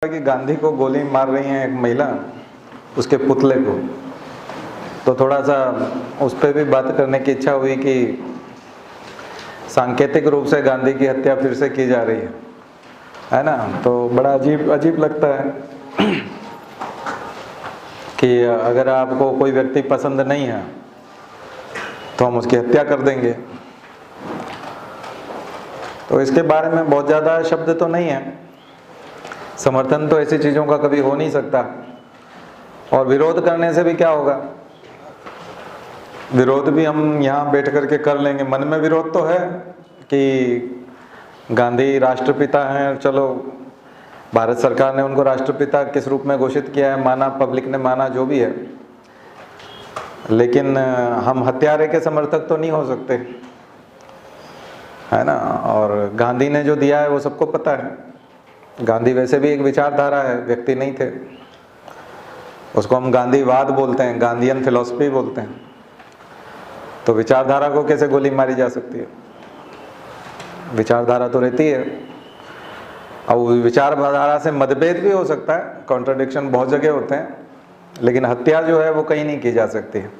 कि गांधी को गोली मार रही है एक महिला, उसके पुतले को, तो थोड़ा सा उस पर भी बात करने की इच्छा हुई कि सांकेतिक रूप से गांधी की हत्या फिर से की जा रही है ना। तो बड़ा अजीब अजीब लगता है कि अगर आपको कोई व्यक्ति पसंद नहीं है तो हम उसकी हत्या कर देंगे। तो इसके बारे में बहुत ज़्यादा शब्द तो नहीं है, समर्थन तो ऐसी चीज़ों का कभी हो नहीं सकता, और विरोध करने से भी क्या होगा, विरोध भी हम यहाँ बैठ करके कर लेंगे। मन में विरोध तो है कि गांधी राष्ट्रपिता हैं, चलो भारत सरकार ने उनको राष्ट्रपिता किस रूप में घोषित किया है, माना, पब्लिक ने माना, जो भी है, लेकिन हम हत्यारे के समर्थक तो नहीं हो सकते, है ना। और गांधी ने जो दिया है वो सबको पता है। गांधी वैसे भी एक विचारधारा है, व्यक्ति नहीं थे। उसको हम गांधीवाद बोलते हैं, गांधीयन फिलॉसफी बोलते हैं। तो विचारधारा को कैसे गोली मारी जा सकती है? विचारधारा तो रहती है। अब विचारधारा से मतभेद भी हो सकता है, कॉन्ट्रडिक्शन बहुत जगह होते हैं, लेकिन हत्या जो है वो कहीं नहीं की जा सकती है।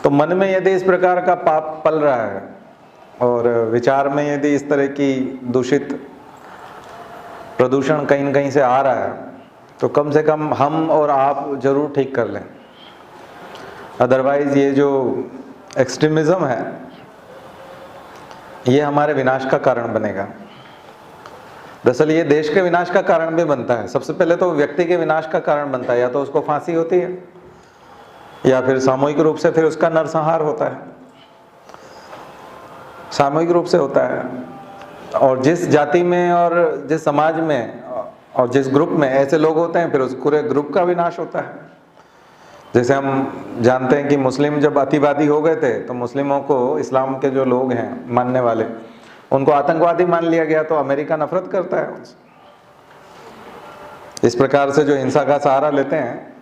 तो मन में यदि इस प्रकार का पाप पल रहा है और विचार में यदि इस तरह की दूषित प्रदूषण कहीं न कहीं से आ रहा है, तो कम से कम हम और आप जरूर ठीक कर लें। अदरवाइज ये जो एक्सट्रीमिज्म है ये हमारे विनाश का कारण बनेगा। दरअसल ये देश के विनाश का कारण भी बनता है। सबसे पहले तो व्यक्ति के विनाश का कारण बनता है, या तो उसको फांसी होती है या फिर सामूहिक रूप से फिर उसका नरसंहार होता है, सामूहिक रूप से होता है। और जिस जाति में और जिस समाज में और जिस ग्रुप में ऐसे लोग होते हैं, फिर उस पूरे ग्रुप का विनाश होता है। जैसे हम जानते हैं कि मुस्लिम जब अतिवादी हो गए थे तो मुस्लिमों को, इस्लाम के जो लोग हैं मानने वाले, उनको आतंकवादी मान लिया गया, तो अमेरिका नफरत करता है उनसे। इस प्रकार से जो हिंसा का सहारा लेते हैं,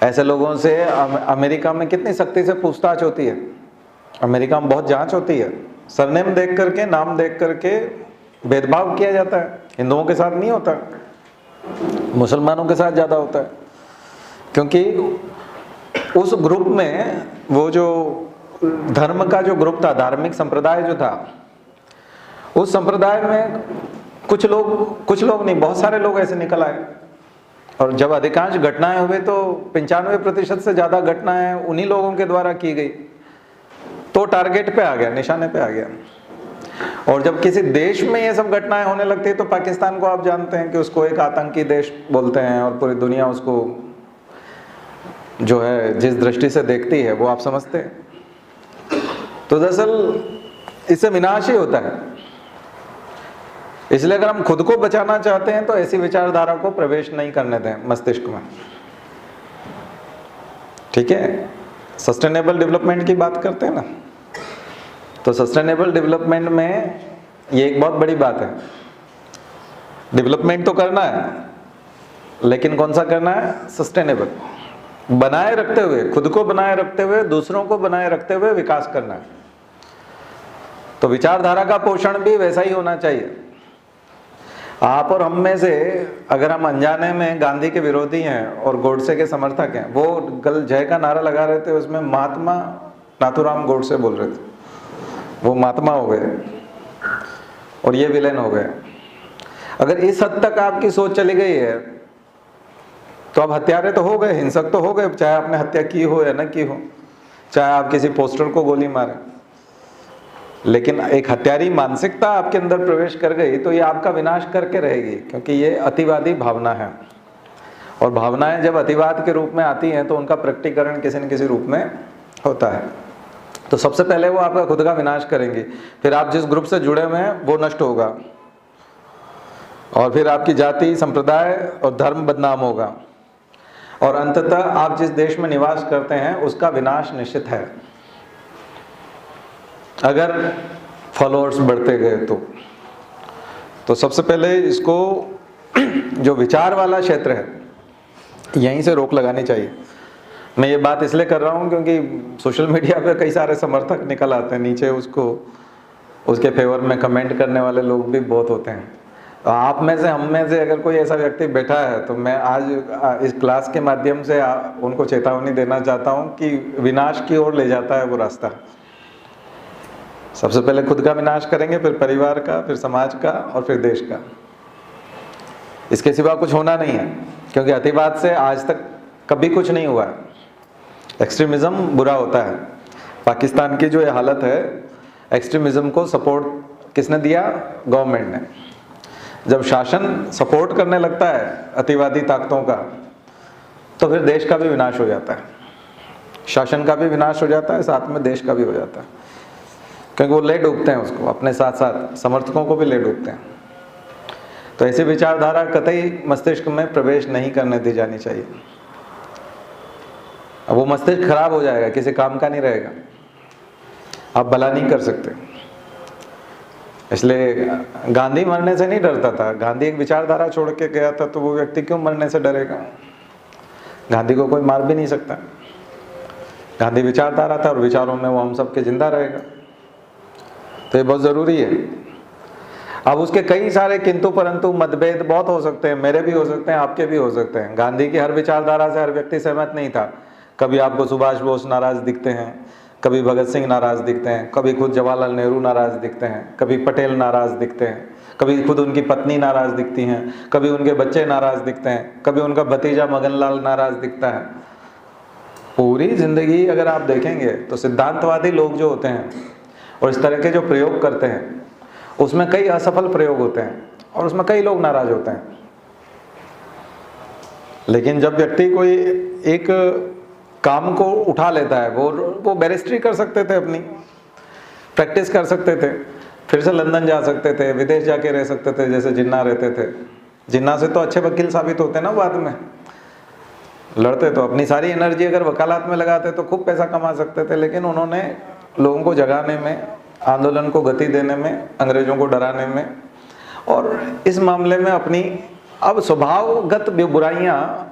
ऐसे लोगों से अमेरिका में कितनी सख्ती से पूछताछ होती है। अमेरिका में बहुत जांच होती है, सरनेम देख करके, नाम देख करके भेदभाव किया जाता है। हिंदुओं के साथ नहीं होता, मुसलमानों के साथ ज़्यादा होता है, क्योंकि उस ग्रुप में वो जो धर्म का जो ग्रुप था, धार्मिक संप्रदाय जो था, उस संप्रदाय में कुछ लोग नहीं, बहुत सारे लोग ऐसे निकल आए। और जब अधिकांश घटनाएं हुए तो 95% से ज़्यादा घटनाएं उन्हीं लोगों के द्वारा की गई, तो टारगेट पे आ गया, निशाने पे आ गया। और जब किसी देश में ये सब घटनाएं होने लगती है, तो पाकिस्तान को आप जानते हैं कि उसको एक आतंकी देश बोलते हैं, और पूरी दुनिया उसको जो है जिस दृष्टि से देखती है वो आप समझते हैं। तो दरअसल इससे विनाश ही होता है। इसलिए अगर हम खुद को बचाना चाहते हैं तो ऐसी विचारधारा को प्रवेश नहीं करने दें मस्तिष्क में, ठीक है। सस्टेनेबल डेवलपमेंट की बात करते हैं ना, तो सस्टेनेबल डेवलपमेंट में ये एक बहुत बड़ी बात है। डेवलपमेंट तो करना है, लेकिन कौन सा करना है? सस्टेनेबल, बनाए रखते हुए, खुद को बनाए रखते हुए, दूसरों को बनाए रखते हुए विकास करना है। तो विचारधारा का पोषण भी वैसा ही होना चाहिए। आप और हम में से अगर हम अनजाने में गांधी के विरोधी हैं और गोडसे के समर्थक हैं, वो कल जय का नारा लगा रहे थे, उसमें महात्मा नाथूराम गोडसे बोल रहे थे, वो महात्मा हो गए और ये विलेन हो गए। अगर इस हद तक आपकी सोच चली गई है तो अब हत्यारे तो हो गए, हिंसक तो हो गए, चाहे आपने हत्या की हो या न की हो, चाहे आप किसी पोस्टर को गोली मारें, लेकिन एक हत्यारी मानसिकता आपके अंदर प्रवेश कर गई तो ये आपका विनाश करके रहेगी, क्योंकि ये अतिवादी भावना है। और भावनाएं जब अतिवाद के रूप में आती हैं तो उनका प्रकटीकरण किसी न किसी रूप में होता है। तो सबसे पहले वो आपका खुद का विनाश करेंगी, फिर आप जिस ग्रुप से जुड़े हुए हैं वो नष्ट होगा, और फिर आपकी जाति, संप्रदाय और धर्म बदनाम होगा, और अंततः आप जिस देश में निवास करते हैं उसका विनाश निश्चित है, अगर फॉलोअर्स बढ़ते गए तो सबसे पहले इसको जो विचार वाला क्षेत्र है यहीं से रोक लगानी चाहिए। मैं ये बात इसलिए कर रहा हूँ क्योंकि सोशल मीडिया पे कई सारे समर्थक निकल आते हैं, नीचे उसके फेवर में कमेंट करने वाले लोग भी बहुत होते हैं। आप में से, हम में से अगर कोई ऐसा व्यक्ति बैठा है तो मैं आज इस क्लास के माध्यम से उनको चेतावनी देना चाहता हूं कि विनाश की ओर ले जाता है वो रास्ता। सबसे पहले खुद का विनाश करेंगे, फिर परिवार का, फिर समाज का और फिर देश का। इसके सिवा कुछ होना नहीं है, क्योंकि अतिवाद से आज तक कभी कुछ नहीं हुआ है। एक्सट्रीमिज्म बुरा होता है। पाकिस्तान की जो ये हालत है, एक्सट्रीमिज्म को सपोर्ट किसने दिया? गवर्नमेंट ने। जब शासन सपोर्ट करने लगता है अतिवादी ताकतों का, तो फिर देश का भी विनाश हो जाता है। शासन का भी विनाश हो जाता है, साथ में देश का भी हो जाता है, क्योंकि वो ले डूबते हैं उसको, अपने साथ साथ समर्थकों को भी ले डूबते हैं। तो ऐसी विचारधारा कतई मस्तिष्क में प्रवेश नहीं करने दी जानी चाहिए। अब वो मस्तिष्क खराब हो जाएगा, किसी काम का नहीं रहेगा, आप भला नहीं कर सकते। इसलिए गांधी मरने से नहीं डरता था। गांधी एक विचारधारा छोड़ के गया था, तो वो व्यक्ति क्यों मरने से डरेगा? गांधी को कोई मार भी नहीं सकता। गांधी विचारधारा था और विचारों में वो हम सबके जिंदा रहेगा। तो ये बहुत ज़रूरी है। अब उसके कई सारे किंतु परंतु मतभेद बहुत हो सकते हैं, मेरे भी हो सकते हैं, आपके भी हो सकते हैं। गांधी की हर विचारधारा से हर व्यक्ति सहमत नहीं था। कभी आपको सुभाष बोस नाराज दिखते हैं, कभी भगत सिंह नाराज दिखते हैं, कभी खुद जवाहरलाल नेहरू नाराज दिखते हैं, कभी पटेल नाराज दिखते हैं, कभी खुद उनकी पत्नी नाराज दिखती हैं, कभी उनके बच्चे नाराज दिखते हैं, कभी उनका भतीजा मगनलाल नाराज दिखता है। पूरी जिंदगी अगर आप देखेंगे तो सिद्धांतवादी लोग जो होते हैं और इस तरह के जो प्रयोग करते हैं, उसमें कई असफल प्रयोग होते हैं और उसमें कई लोग नाराज होते हैं। लेकिन जब व्यक्ति कोई एक काम को उठा लेता है, वो बैरिस्ट्री कर सकते थे, अपनी प्रैक्टिस कर सकते थे, फिर से लंदन जा सकते थे, विदेश जाके रह सकते थे, जैसे जिन्ना रहते थे। जिन्ना से तो अच्छे वकील साबित होते ना बाद में, लड़ते तो अपनी सारी एनर्जी अगर वकालत में लगाते तो खूब पैसा कमा सकते थे। लेकिन उन्होंने लोगों को जगाने में, आंदोलन को गति देने में, अंग्रेजों को डराने में और इस मामले में अपनी अब स्वभावगत बुराइयाँ,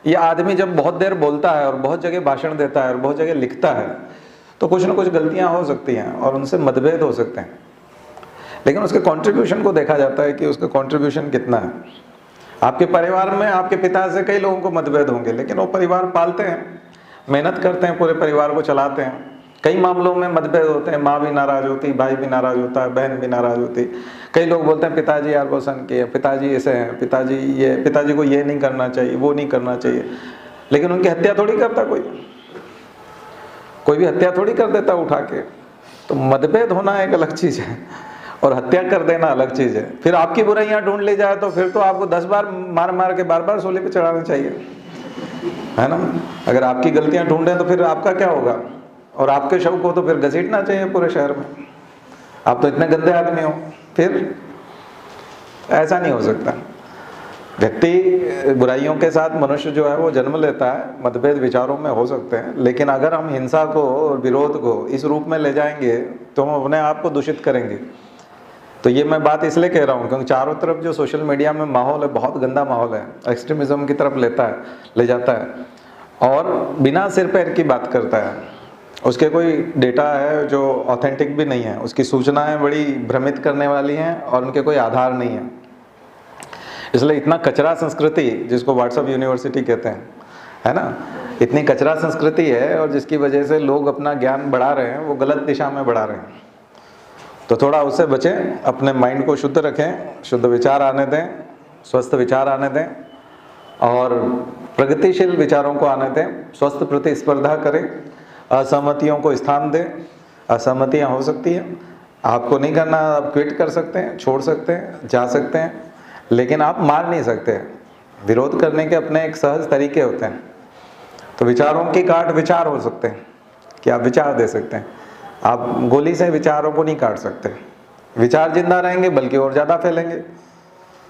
ये आदमी जब बहुत देर बोलता है और बहुत जगह भाषण देता है और बहुत जगह लिखता है, तो कुछ ना कुछ गलतियां हो सकती हैं और उनसे मतभेद हो सकते हैं। लेकिन उसके कंट्रीब्यूशन को देखा जाता है कि उसका कंट्रीब्यूशन कितना है। आपके परिवार में आपके पिता से कई लोगों को मतभेद होंगे, लेकिन वो परिवार पालते हैं, मेहनत करते हैं, पूरे परिवार को चलाते हैं। कई मामलों में मतभेद होते हैं, माँ भी नाराज होती, भाई भी नाराज होता है, बहन भी नाराज होती। कई लोग बोलते हैं पिताजी यार वो सन के, पिताजी ऐसे हैं, पिताजी को ये नहीं करना चाहिए, वो नहीं करना चाहिए। लेकिन उनकी हत्या थोड़ी करता कोई भी हत्या थोड़ी कर देता उठा के। तो मतभेद होना एक अलग चीज़ है और हत्या कर देना अलग चीज़ है। फिर आपकी बुराइयाँ ढूंढ ली जाए तो फिर तो आपको 10 बार मार मार के बार सूली पे चढ़ाना चाहिए, है ना। अगर आपकी गलतियाँ ढूंढें तो फिर आपका क्या होगा? और आपके शव को तो फिर घसीटना चाहिए पूरे शहर में। आप तो इतने गंदे आदमी हो, फिर ऐसा नहीं हो सकता। व्यक्ति बुराइयों के साथ मनुष्य जो है वो जन्म लेता है, मतभेद विचारों में हो सकते हैं, लेकिन अगर हम हिंसा को और विरोध को इस रूप में ले जाएंगे तो हम अपने आप को दूषित करेंगे। तो ये मैं बात इसलिए कह रहा हूँ क्योंकि चारों तरफ जो सोशल मीडिया में माहौल है, बहुत गंदा माहौल है, एक्सट्रीमिज्म की तरफ ले जाता है और बिना सिर पैर की बात करता है। उसके कोई डेटा है जो ऑथेंटिक भी नहीं है, उसकी सूचनाएं बड़ी भ्रमित करने वाली हैं और उनके कोई आधार नहीं है। इसलिए इतना कचरा संस्कृति, जिसको व्हाट्सएप यूनिवर्सिटी कहते हैं, है ना, इतनी कचरा संस्कृति है और जिसकी वजह से लोग अपना ज्ञान बढ़ा रहे हैं, वो गलत दिशा में बढ़ा रहे हैं। तो थोड़ा उससे बचें, अपने माइंड को शुद्ध रखें, शुद्ध विचार आने दें, स्वस्थ विचार आने दें और प्रगतिशील विचारों को आने दें। स्वस्थ प्रतिस्पर्धा करें, असहमतियों को स्थान दें। असहमतियाँ हो सकती हैं, आपको नहीं करना, आप क्विट कर सकते हैं, छोड़ सकते हैं, जा सकते हैं, लेकिन आप मार नहीं सकते। विरोध करने के अपने एक सहज तरीके होते हैं। तो विचारों की काट विचार हो सकते हैं कि आप विचार दे सकते हैं, आप गोली से विचारों को नहीं काट सकते। विचार जिंदा रहेंगे बल्कि और ज़्यादा फैलेंगे।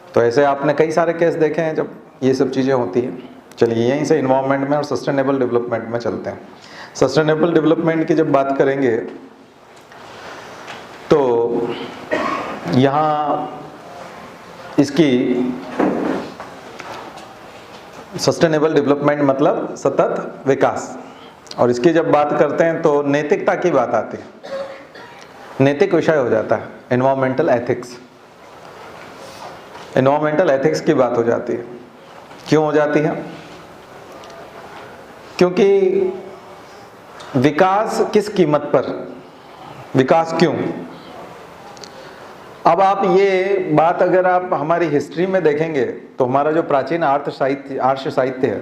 तो ऐसे आपने कई सारे केस देखे हैं जब ये सब चीज़ें होती हैं। चलिए यहीं से इन्वायरमेंट में और सस्टेनेबल डेवलपमेंट में चलते हैं। सस्टेनेबल डेवलपमेंट की जब बात करेंगे तो यहाँ इसकी सस्टेनेबल डेवलपमेंट मतलब सतत विकास, और इसकी जब बात करते हैं तो नैतिकता की बात आती है। नैतिक विषय हो जाता है, एनवायरमेंटल एथिक्स। एनवायरमेंटल एथिक्स की बात हो जाती है। क्यों हो जाती है? क्योंकि विकास किस कीमत पर, विकास क्यों? अब आप ये बात अगर आप हमारी हिस्ट्री में देखेंगे तो हमारा जो प्राचीन आर्ष साहित्य है,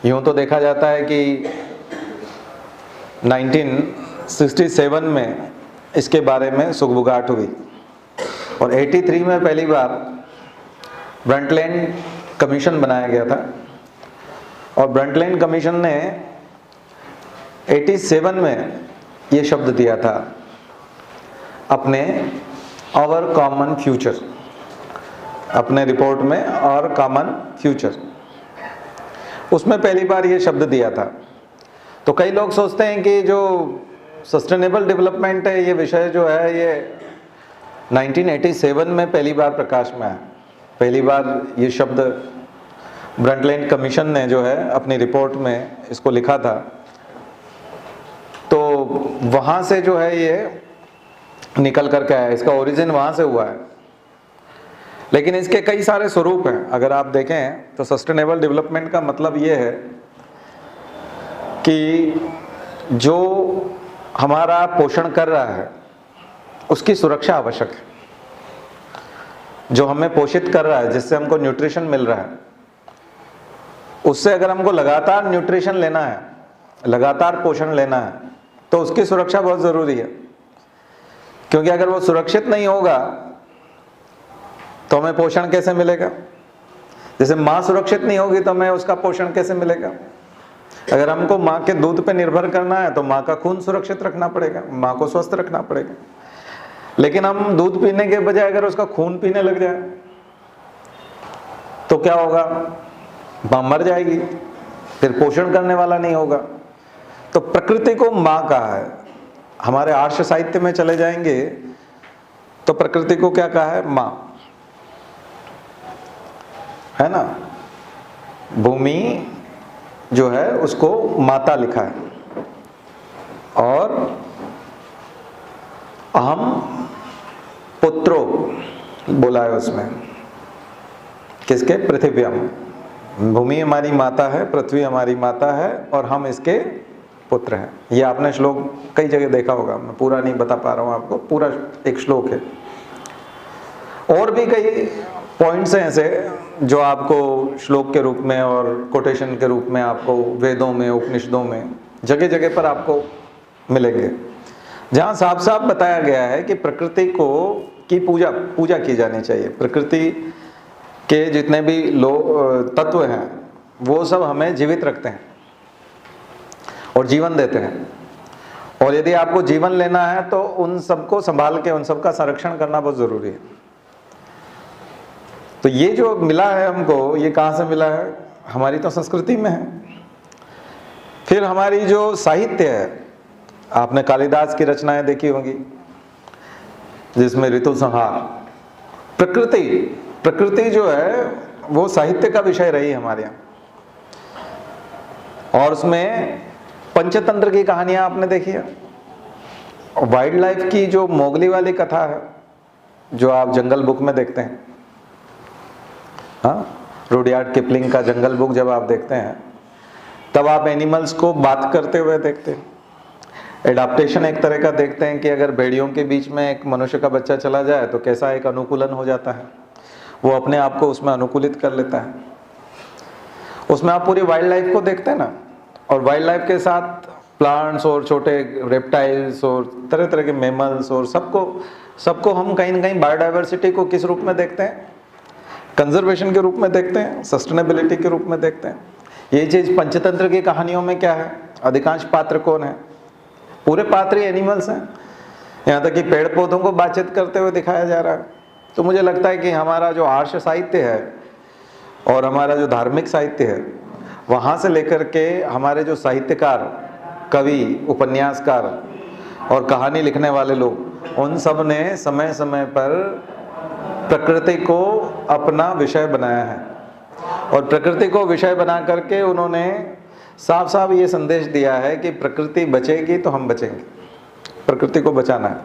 यूँ तो देखा जाता है कि 1967 में इसके बारे में सुगबुगाहट हुई और 83 में पहली बार ब्रंटलैंड कमीशन बनाया गया था और ब्रंटलैंड कमीशन ने 87 में ये शब्द दिया था अपने आवर कॉमन फ्यूचर, अपने रिपोर्ट में आवर कॉमन फ्यूचर, उसमें पहली बार ये शब्द दिया था। तो कई लोग सोचते हैं कि जो सस्टेनेबल डेवलपमेंट है ये विषय जो है ये 1987 में पहली बार प्रकाश में आया, पहली बार ये शब्द ब्रंटलैंड कमीशन ने जो है अपनी रिपोर्ट में इसको लिखा था। तो वहाँ से जो है ये निकल करके आया, इसका ओरिजिन वहाँ से हुआ है। लेकिन इसके कई सारे स्वरूप हैं। अगर आप देखें तो सस्टेनेबल डेवलपमेंट का मतलब ये है कि जो हमारा पोषण कर रहा है उसकी सुरक्षा आवश्यक है। जो हमें पोषित कर रहा है, जिससे हमको न्यूट्रिशन मिल रहा है, उससे अगर हमको लगातार न्यूट्रिशन लेना है, लगातार पोषण लेना है, तो उसकी सुरक्षा बहुत ज़रूरी है। क्योंकि अगर वो सुरक्षित नहीं होगा तो हमें पोषण कैसे मिलेगा? जैसे माँ सुरक्षित नहीं होगी तो हमें उसका पोषण कैसे मिलेगा? अगर हमको माँ के दूध पे निर्भर करना है तो माँ का खून सुरक्षित रखना पड़ेगा, माँ को स्वस्थ रखना पड़ेगा। लेकिन हम दूध पीने के बजाय अगर उसका खून पीने लग जाए तो क्या होगा? माँ मर जाएगी, फिर पोषण करने वाला नहीं होगा। तो प्रकृति को माँ कहा है। हमारे आर्ष साहित्य में चले जाएंगे तो प्रकृति को क्या कहा है? माँ, है ना। भूमि जो है उसको माता लिखा है और अहम पुत्रो बोला है उसमें। किसके? पृथ्व्याम। भूमि हमारी माता है, पृथ्वी हमारी माता है और हम इसके पुत्र हैं। ये आपने श्लोक कई जगह देखा होगा, मैं पूरा नहीं बता पा रहा हूँ आपको, पूरा एक श्लोक है। और भी कई पॉइंट्स हैं ऐसे जो आपको श्लोक के रूप में और कोटेशन के रूप में आपको वेदों में, उपनिषदों में जगह जगह पर आपको मिलेंगे, जहाँ साफ साफ बताया गया है कि प्रकृति को की पूजा की जानी चाहिए। प्रकृति के जितने भी तत्व हैं वो सब हमें जीवित रखते हैं और जीवन देते हैं। और यदि आपको जीवन लेना है तो उन सबको संभाल के, उन सबका संरक्षण करना बहुत ज़रूरी है। तो ये जो मिला है हमको, ये कहाँ से मिला है? हमारी तो संस्कृति में है। फिर हमारी जो साहित्य है, आपने कालिदास की रचनाएं देखी होंगी जिसमें ऋतु संहार, प्रकृति जो है वो साहित्य का विषय रही हमारे यहाँ। और उसमें पंचतंत्र की कहानियां आपने देखी है। वाइल्ड लाइफ की जो मोगली वाली कथा है जो आप जंगल बुक में देखते हैं, हाँ, रुडयार्ड किपलिंग का जंगल बुक जब आप देखते हैं तब आप एनिमल्स को बात करते हुए देखते हैं। एडाप्टेशन एक तरह का देखते हैं कि अगर भेड़ियों के बीच में एक मनुष्य का बच्चा चला जाए तो कैसा एक अनुकूलन हो जाता है, वो अपने आप को उसमें अनुकूलित कर लेता है। उसमें आप पूरी वाइल्ड लाइफ को देखते हैं ना, और वाइल्ड लाइफ के साथ प्लांट्स और छोटे रेप्टाइल्स और तरह तरह के मैमल्स और सबको हम कहीं ना कहीं बायोडाइवर्सिटी को किस रूप में देखते हैं? कंजर्वेशन के रूप में देखते हैं, सस्टेनेबिलिटी के रूप में देखते हैं। ये चीज़ पंचतंत्र की कहानियों में क्या है? अधिकांश पात्र कौन है? पूरे पात्र ही एनिमल्स हैं। यहाँ तक कि पेड़ पौधों को बातचीत करते हुए दिखाया जा रहा है। तो मुझे लगता है कि हमारा जो आर्ष साहित्य है और हमारा जो धार्मिक साहित्य है, वहाँ से लेकर के हमारे जो साहित्यकार, कवि, उपन्यासकार और कहानी लिखने वाले लोग, उन सब ने समय समय पर प्रकृति को अपना विषय बनाया है। और प्रकृति को विषय बना करके उन्होंने साफ साफ ये संदेश दिया है कि प्रकृति बचेगी तो हम बचेंगे, प्रकृति को बचाना है।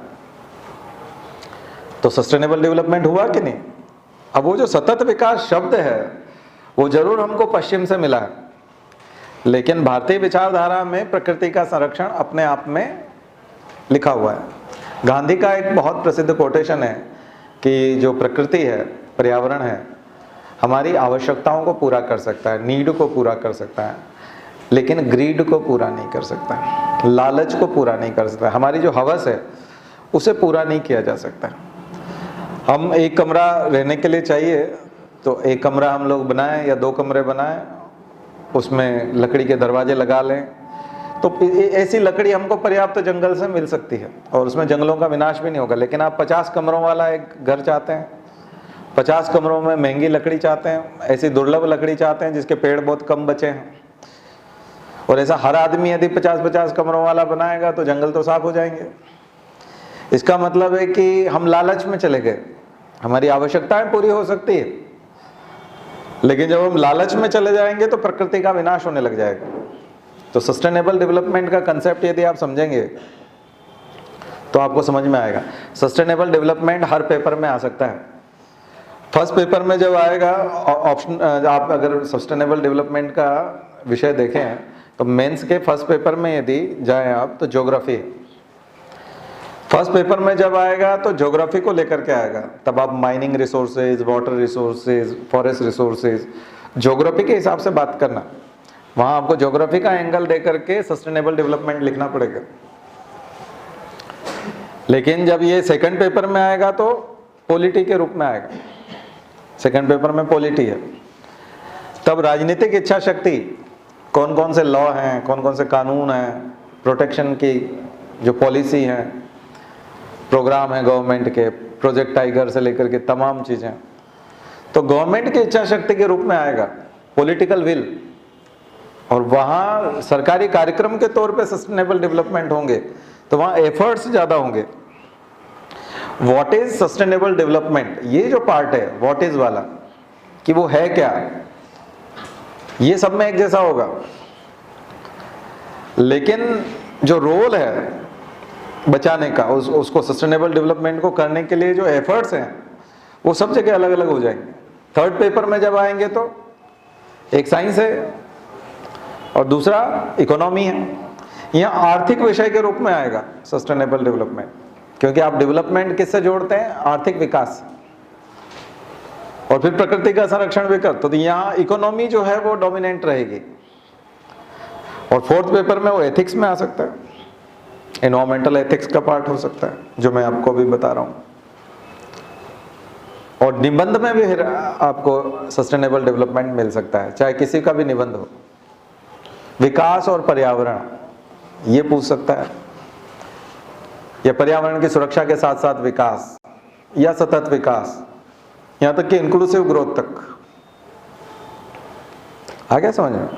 तो सस्टेनेबल डेवलपमेंट हुआ कि नहीं? अब वो जो सतत विकास शब्द है वो जरूर हमको पश्चिम से मिला है, लेकिन भारतीय विचारधारा में प्रकृति का संरक्षण अपने आप में लिखा हुआ है। गांधी का एक बहुत प्रसिद्ध कोटेशन है कि जो प्रकृति है, पर्यावरण है, हमारी आवश्यकताओं को पूरा कर सकता है, नीड को पूरा कर सकता है, लेकिन ग्रीड को पूरा नहीं कर सकता है, लालच को पूरा नहीं कर सकता है, हमारी जो हवस है उसे पूरा नहीं किया जा सकता। हम एक कमरा रहने के लिए चाहिए तो एक कमरा हम लोग बनाएं या 2 कमरे बनाएं, उसमें लकड़ी के दरवाजे लगा लें, तो ऐसी लकड़ी हमको पर्याप्त जंगल से मिल सकती है और उसमें जंगलों का विनाश भी नहीं होगा। लेकिन आप 50 कमरों वाला एक घर चाहते हैं, 50 कमरों में महंगी लकड़ी चाहते हैं, ऐसी दुर्लभ लकड़ी चाहते हैं जिसके पेड़ बहुत कम बचे हैं, और ऐसा हर आदमी यदि 50-50 कमरों वाला बनाएगा तो जंगल तो साफ हो जाएंगे। इसका मतलब है कि हम लालच में चले गए। हमारी आवश्यकताएं पूरी हो सकती है, लेकिन जब हम लालच में चले जाएंगे तो प्रकृति का विनाश होने लग जाएगा। तो सस्टेनेबल डेवलपमेंट का कंसेप्ट यदि आप समझेंगे तो आपको समझ में आएगा। सस्टेनेबल डेवलपमेंट हर पेपर में आ सकता है। फर्स्ट पेपर में जब आएगा ऑप्शन, आप अगर सस्टेनेबल डेवलपमेंट का विषय देखें तो मेंस के फर्स्ट पेपर में यदि जाएं आप तो ज्योग्राफी, फर्स्ट पेपर में जब आएगा तो ज्योग्राफी को लेकर के आएगा। तब आप mining resources, water resources, forest resources, geography के हिसाब से बात करना। वहां आपको ज्योग्राफी का एंगल देकर के सस्टेनेबल डेवलपमेंट लिखना पड़ेगा। लेकिन जब ये सेकंड पेपर में आएगा तो पॉलिटी के रूप में आएगा। सेकंड पेपर में पॉलिटी है, तब राजनीतिक इच्छा शक्ति, कौन कौन से लॉ हैं, कौन कौन से कानून हैं, प्रोटेक्शन की जो पॉलिसी है, प्रोग्राम है गवर्नमेंट के, प्रोजेक्ट टाइगर से लेकर के तमाम चीजें, तो गवर्नमेंट की इच्छा शक्ति के रूप में आएगा, पॉलिटिकल विल। और वहां सरकारी कार्यक्रम के तौर पे सस्टेनेबल डेवलपमेंट होंगे तो वहां एफर्ट्स ज्यादा होंगे। व्हाट इज सस्टेनेबल डेवलपमेंट, ये जो पार्ट है व्हाट इज वाला, कि वो है क्या, ये सब में एक जैसा होगा। लेकिन जो रोल है बचाने का, उसको सस्टेनेबल डेवलपमेंट को करने के लिए जो एफर्ट्स हैं वो सब जगह अलग अलग हो जाएंगे। थर्ड पेपर में जब आएंगे तो एक साइंस है और दूसरा इकोनॉमी है। यहाँ आर्थिक विषय के रूप में आएगा सस्टेनेबल डेवलपमेंट, क्योंकि आप डेवलपमेंट किससे जोड़ते हैं, आर्थिक विकास, और फिर प्रकृति का संरक्षण भी करते, तो यहाँ इकोनॉमी जो है वो डोमिनेंट रहेगी। और फोर्थ पेपर में वो एथिक्स में आ सकता है, एनवायरमेंटल एथिक्स का पार्ट हो सकता है जो मैं आपको अभी बता रहा हूँ। और निबंध में भी आपको सस्टेनेबल डेवलपमेंट मिल सकता है, चाहे किसी का भी निबंध हो। विकास और पर्यावरण ये पूछ सकता है, या पर्यावरण की सुरक्षा के साथ साथ विकास, या सतत विकास, यहां तक कि इंक्लूसिव ग्रोथ तक। आ गया समझ में?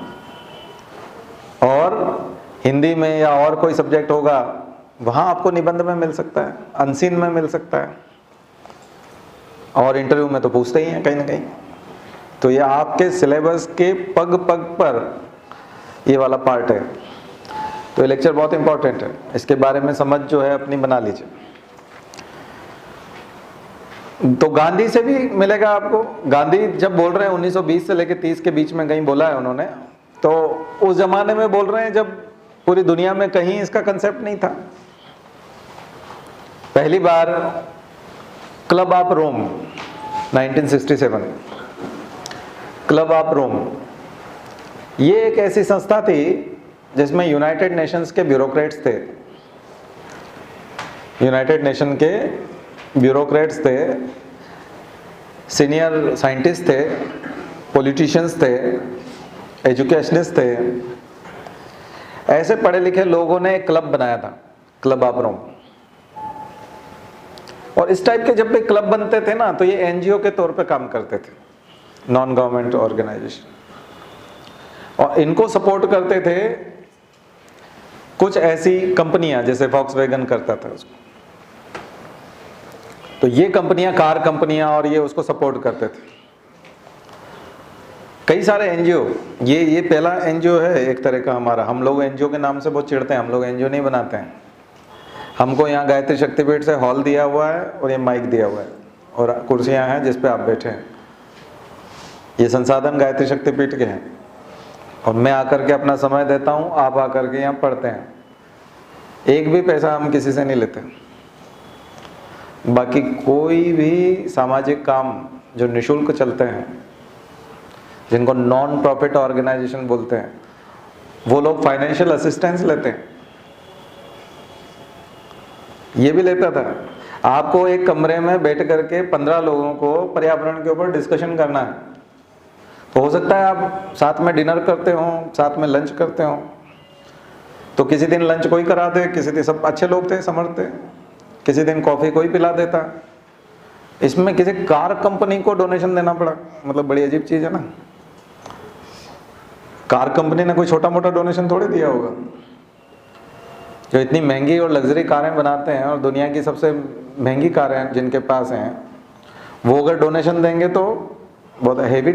और हिंदी में या और कोई सब्जेक्ट होगा वहां आपको निबंध में मिल सकता है, अनसीन में मिल सकता है, और इंटरव्यू में तो पूछते ही हैं कहीं ना कहीं। तो ये आपके सिलेबस के पग पग पर ये वाला पार्ट है। तो ये लेक्चर बहुत इंपॉर्टेंट है, इसके बारे में समझ जो है अपनी बना लीजिए। तो गांधी से भी मिलेगा आपको। गांधी जब बोल रहे हैं 1920 से लेकर 30 के बीच में कहीं बोला है उन्होंने, तो उस जमाने में बोल रहे हैं जब पूरी दुनिया में कहीं इसका कंसेप्ट नहीं था। पहली बार club of Rome 1967, club of Rome ये एक ऐसी संस्था थी जिसमें यूनाइटेड नेशंस के ब्यूरोक्रेट्स थे, यूनाइटेड नेशन के ब्यूरोक्रेट्स थे, सीनियर साइंटिस्ट थे, पॉलिटिशियंस थे, एजुकेशनिस्ट थे, ऐसे पढ़े लिखे लोगों ने एक क्लब बनाया था, क्लब ऑफ रोम। और इस टाइप के जब भी क्लब बनते थे ना तो ये एनजीओ के तौर पे काम करते थे, नॉन गवर्नमेंट ऑर्गेनाइजेशन, और इनको सपोर्ट करते थे कुछ ऐसी कंपनियां जैसे वॉक्सवैगन करता था उसको, तो ये कंपनियां, कार कंपनियां, और ये उसको सपोर्ट करते थे। कई सारे एनजीओ, ये पहला एनजीओ है एक तरह का हमारा। हम लोग एनजीओ के नाम से बहुत चिढ़ते हैं, हम लोग एनजीओ नहीं बनाते हैं। हमको यहाँ गायत्री शक्तिपीठ से हॉल दिया हुआ है और ये माइक दिया हुआ है और कुर्सियां हैं जिस पे आप बैठे हैं। ये संसाधन गायत्री शक्तिपीठ के हैं और मैं आकर के अपना समय देता हूँ, आप आकर के यहाँ पढ़ते हैं। एक भी पैसा हम किसी से नहीं लेते। बाकी कोई भी सामाजिक काम जो निःशुल्क चलते हैं, जिनको नॉन प्रॉफिट ऑर्गेनाइजेशन बोलते हैं, वो लोग फाइनेंशियल असिस्टेंस लेते हैं। ये भी लेता था। आपको एक कमरे में बैठ करके 15 लोगों को पर्यावरण के ऊपर डिस्कशन करना है, तो हो सकता है आप साथ में डिनर करते हो, साथ में लंच करते हो। तो किसी दिन लंच कोई करा दे, किसी दिन सब अच्छे लोग थे, समर्थ थे, किसी दिन कॉफ़ी कोई पिला देता। इसमें किसी कार कंपनी को डोनेशन देना पड़ा, मतलब बड़ी अजीब चीज़ है ना। कार कंपनी ने कोई छोटा मोटा डोनेशन थोड़ी दिया होगा। जो इतनी महंगी और लग्जरी कारें बनाते हैं और दुनिया की सबसे महंगी कारें जिनके पास हैं, वो अगर डोनेशन देंगे तो बहुत हेवी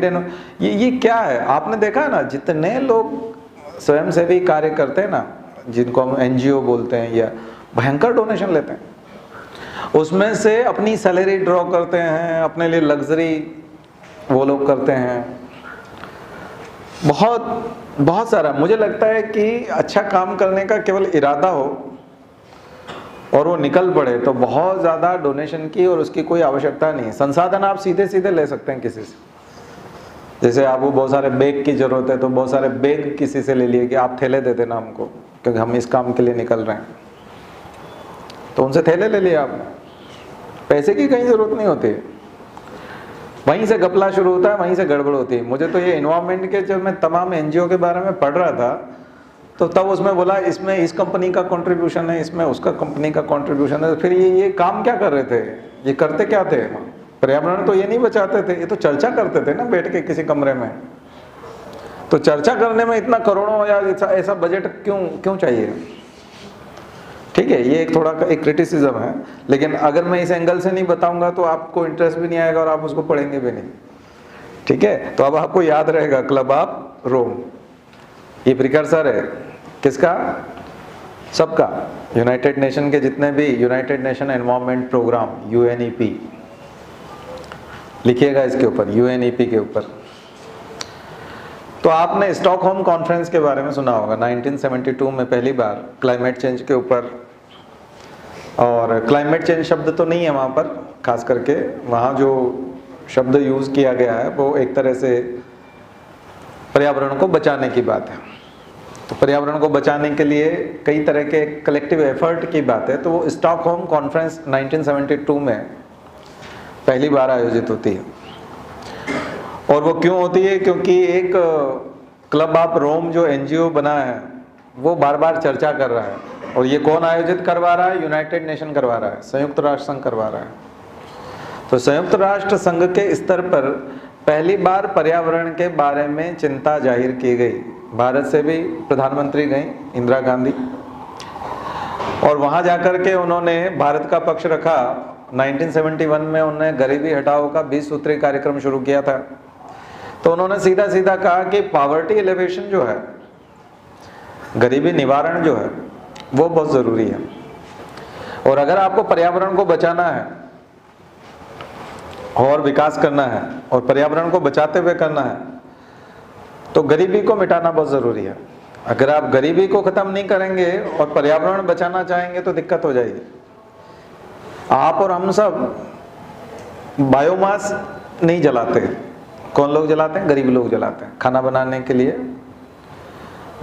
ये क्या है? आपने देखा है ना, जितने लोग स्वयंसेवी कार्य करते हैं ना, जिनको हम NGO बोलते हैं, या भयंकर डोनेशन लेते हैं। उसमें से अपनी सैलरी ड्रॉ करते हैं, अपने लिए लग्जरी वो लोग करते हैं, बहुत सारा। मुझे लगता है कि अच्छा काम करने का केवल इरादा हो और वो निकल पड़े तो बहुत ज़्यादा डोनेशन की और उसकी कोई आवश्यकता नहीं है। संसाधन आप सीधे सीधे ले सकते हैं किसी से। जैसे आपको बहुत सारे बैग की ज़रूरत है, तो बहुत सारे बैग किसी से ले लिए कि आप थैले दे देना हमको, क्योंकि हम इस काम के लिए निकल रहे हैं, तो उनसे थैले ले लिए आपने। पैसे की कहीं ज़रूरत नहीं होती है। वहीं से घपला शुरू होता है, वहीं से गड़बड़ होती है। मुझे तो ये एनवायरनमेंट के जब मैं तमाम NGO के बारे में पढ़ रहा था, तो तब उसमें बोला इसमें इस कंपनी का कंट्रीब्यूशन है, इसमें उसका कंपनी का कंट्रीब्यूशन है। फिर ये काम क्या कर रहे थे, ये करते क्या थे? पर्यावरण तो ये नहीं बचाते थे, ये तो चर्चा करते थे ना बैठ के किसी कमरे में। तो चर्चा करने में इतना करोड़ों या ऐसा बजट क्यों चाहिए? ठीक है, ये एक थोड़ा एक क्रिटिसिज्म है, लेकिन अगर मैं इस एंगल से नहीं बताऊंगा तो आपको इंटरेस्ट भी नहीं आएगा और आप उसको पढ़ेंगे भी नहीं। ठीक है, तो अब आपको याद रहेगा क्लब ऑफ रोम, ये प्रिकर्सर है किसका? सबका। यूनाइटेड नेशन के जितने भी united nation environment programme UNEP, लिखिएगा इसके ऊपर, UNEP के ऊपर। तो आपने स्टॉकहोम कॉन्फ्रेंस के बारे में सुना होगा, 1972 में पहली बार क्लाइमेट चेंज के ऊपर। और क्लाइमेट चेंज शब्द तो नहीं है वहाँ पर, खास करके वहाँ जो शब्द यूज़ किया गया है वो एक तरह से पर्यावरण को बचाने की बात है। तो पर्यावरण को बचाने के लिए कई तरह के कलेक्टिव एफर्ट की बात है। तो वो स्टॉकहोम कॉन्फ्रेंस 1972 में पहली बार आयोजित होती है। और वो क्यों होती है? क्योंकि एक क्लब ऑफ रोम जो NGO बना है वो बार बार चर्चा कर रहा है। और ये कौन आयोजित करवा रहा है? यूनाइटेड नेशन करवा रहा है, संयुक्त राष्ट्र संघ करवा रहा है। तो संयुक्त राष्ट्र संघ के स्तर पर पहली बार पर्यावरण के बारे में चिंता जाहिर की गई। भारत से भी प्रधानमंत्री गई, इंदिरा गांधी, और वहाँ जाकर के उन्होंने भारत का पक्ष रखा। 1971 में उन्होंने गरीबी हटाओ का 20 सूत्री कार्यक्रम शुरू किया था। तो उन्होंने सीधा सीधा कहा कि पॉवर्टी एलिवेशन जो है, गरीबी निवारण जो है, वो बहुत ज़रूरी है। और अगर आपको पर्यावरण को बचाना है और विकास करना है और पर्यावरण को बचाते हुए करना है, तो गरीबी को मिटाना बहुत ज़रूरी है। अगर आप गरीबी को ख़त्म नहीं करेंगे और पर्यावरण बचाना चाहेंगे तो दिक्कत हो जाएगी। आप और हम सब बायोमास नहीं जलाते। कौन लोग जलाते हैं? गरीब लोग जलाते हैं। खाना बनाने के लिए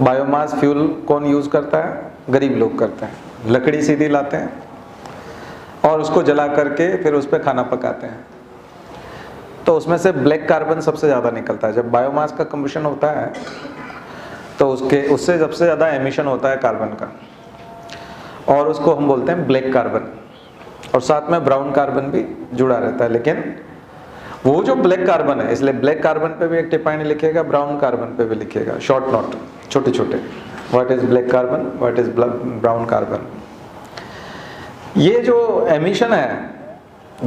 बायोमास फ्यूल कौन यूज़ करता है? गरीब लोग करते हैं। लकड़ी सीधी लाते हैं और उसको जला करके फिर उस पर खाना पकाते हैं। तो उसमें से ब्लैक कार्बन सबसे ज़्यादा निकलता है। जब बायोमास का कम्बशन होता है तो उससे सबसे ज़्यादा एमिशन होता है कार्बन का, और उसको हम बोलते हैं ब्लैक कार्बन। और साथ में ब्राउन कार्बन भी जुड़ा रहता है। लेकिन वो जो ब्लैक कार्बन है, इसलिए ब्लैक कार्बन पे भी एक टिप्पणी लिखिएगा, ब्राउन कार्बन पे भी लिखिएगा, शॉर्ट नोट, छोटे छोटे। What is black carbon, what is brown carbon. ये जो एमिशन है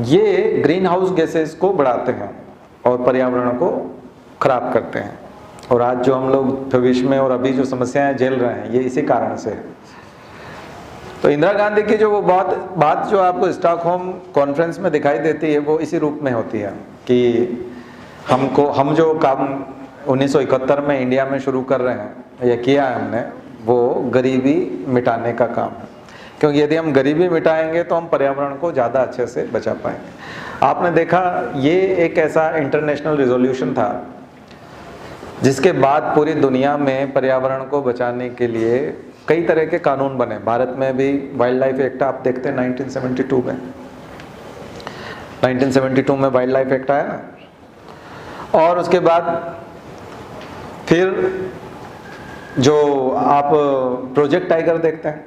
ये ग्रीन हाउस गैसेस को बढ़ाते हैं और पर्यावरण को खराब करते हैं। और आज जो हम लोग भविष्य में और अभी जो समस्याएं झेल रहे हैं, ये इसी कारण से है। तो इंदिरा गांधी की जो वो बात जो आपको स्टॉकहोम कॉन्फ्रेंस में दिखाई देती है, वो इसी रूप में होती है कि हम जो काम 1971 में इंडिया में शुरू कर रहे हैं या किया है हमने, वो गरीबी मिटाने का काम है। क्योंकि यदि हम गरीबी मिटाएंगे तो हम पर्यावरण को ज़्यादा अच्छे से बचा पाएंगे। आपने देखा, ये एक ऐसा इंटरनेशनल रिजोल्यूशन था जिसके बाद पूरी दुनिया में पर्यावरण को बचाने के लिए कई तरह के कानून बने। भारत में भी वाइल्ड लाइफ एक्ट आप देखते हैं 1972 में, 1972 में वाइल्ड लाइफ एक्ट आया ना। और उसके बाद फिर जो आप प्रोजेक्ट टाइगर देखते हैं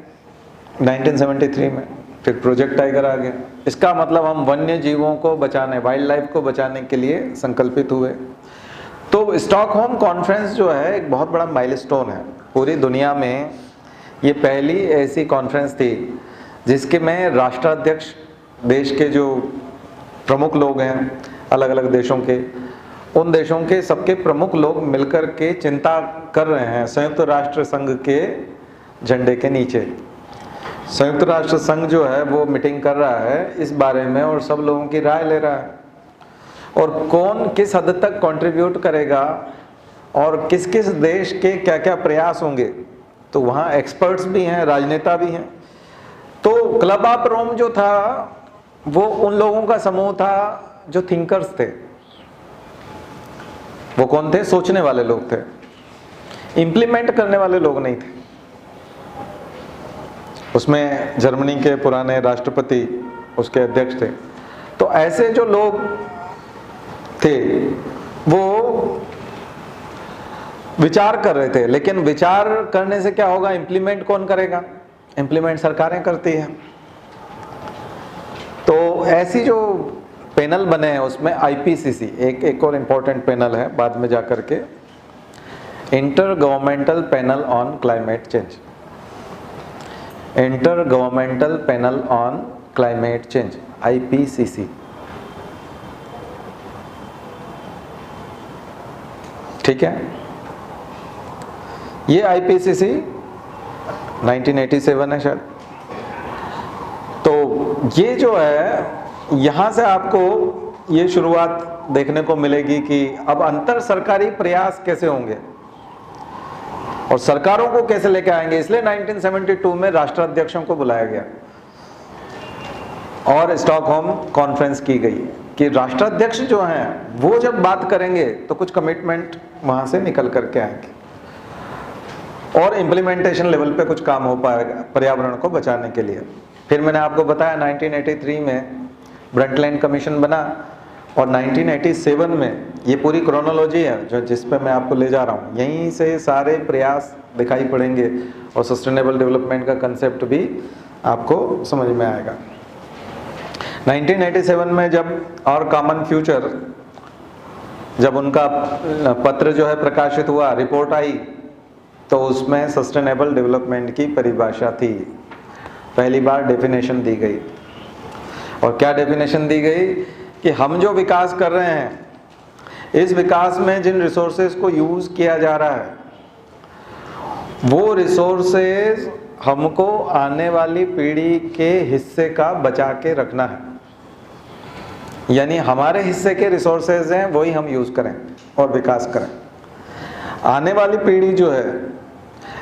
1973 में, फिर प्रोजेक्ट टाइगर आ गया। इसका मतलब हम वन्य जीवों को बचाने, वाइल्ड लाइफ को बचाने के लिए संकल्पित हुए। तो स्टॉकहोम कॉन्फ्रेंस जो है एक बहुत बड़ा माइलस्टोन है पूरी दुनिया में। ये पहली ऐसी कॉन्फ्रेंस थी जिसके में राष्ट्राध्यक्ष, देश के जो प्रमुख लोग हैं अलग अलग देशों के, उन देशों के सबके प्रमुख लोग मिलकर के चिंता कर रहे हैं संयुक्त राष्ट्र संघ के झंडे के नीचे। संयुक्त राष्ट्र संघ जो है वो मीटिंग कर रहा है इस बारे में और सब लोगों की राय ले रहा है, और कौन किस हद तक कंट्रीब्यूट करेगा और किस किस देश के क्या क्या प्रयास होंगे। तो वहाँ एक्सपर्ट्स भी हैं, राजनेता भी हैं। तो क्लब ऑफ रोम जो था वो उन लोगों का समूह था जो थिंकर्स थे। वो कौन थे? सोचने वाले लोग थे, इंप्लीमेंट करने वाले लोग नहीं थे। उसमें जर्मनी के पुराने राष्ट्रपति उसके अध्यक्ष थे। तो ऐसे जो लोग थे वो विचार कर रहे थे, लेकिन विचार करने से क्या होगा? इंप्लीमेंट कौन करेगा? इंप्लीमेंट सरकारें करती हैं। तो ऐसी जो पैनल बने हैं उसमें आईपीसीसी एक और इम्पोर्टेंट पैनल है, बाद में जाकर के inter governmental panel on climate change, inter governmental panel on climate change, IPCC. ठीक है, ये आईपीसीसी 1987 है शायद। तो ये जो है, यहां से आपको ये शुरुआत देखने को मिलेगी कि अब अंतर सरकारी प्रयास कैसे होंगे और सरकारों को कैसे लेके आएंगे। इसलिए 1972 में राष्ट्राध्यक्षों को बुलाया गया और स्टॉकहोम कॉन्फ्रेंस की गई कि राष्ट्राध्यक्ष जो हैं वो जब बात करेंगे तो कुछ कमिटमेंट वहां से निकल करके आएंगे और इम्प्लीमेंटेशन लेवल पे कुछ काम हो पाएगा पर्यावरण को बचाने के लिए। फिर मैंने आपको बताया 1983 में ब्रंटलैंड कमीशन बना और 1987 में, ये पूरी क्रोनोलॉजी है जो जिस पे मैं आपको ले जा रहा हूँ, यहीं से सारे प्रयास दिखाई पड़ेंगे और सस्टेनेबल डेवलपमेंट का कंसेप्ट भी आपको समझ में आएगा। 1987 में जब और कॉमन फ्यूचर, जब उनका पत्र जो है प्रकाशित हुआ, रिपोर्ट आई, तो उसमें सस्टेनेबल डेवलपमेंट की परिभाषा थी। पहली बार डेफिनेशन दी गई। और क्या डेफिनेशन दी गई कि हम जो विकास कर रहे हैं, इस विकास में जिन रिसोर्सेज को यूज किया जा रहा है वो रिसोर्सेज हमको आने वाली पीढ़ी के हिस्से का बचा के रखना है। यानी हमारे हिस्से के रिसोर्सेज हैं वही हम यूज करें और विकास करें। आने वाली पीढ़ी जो है,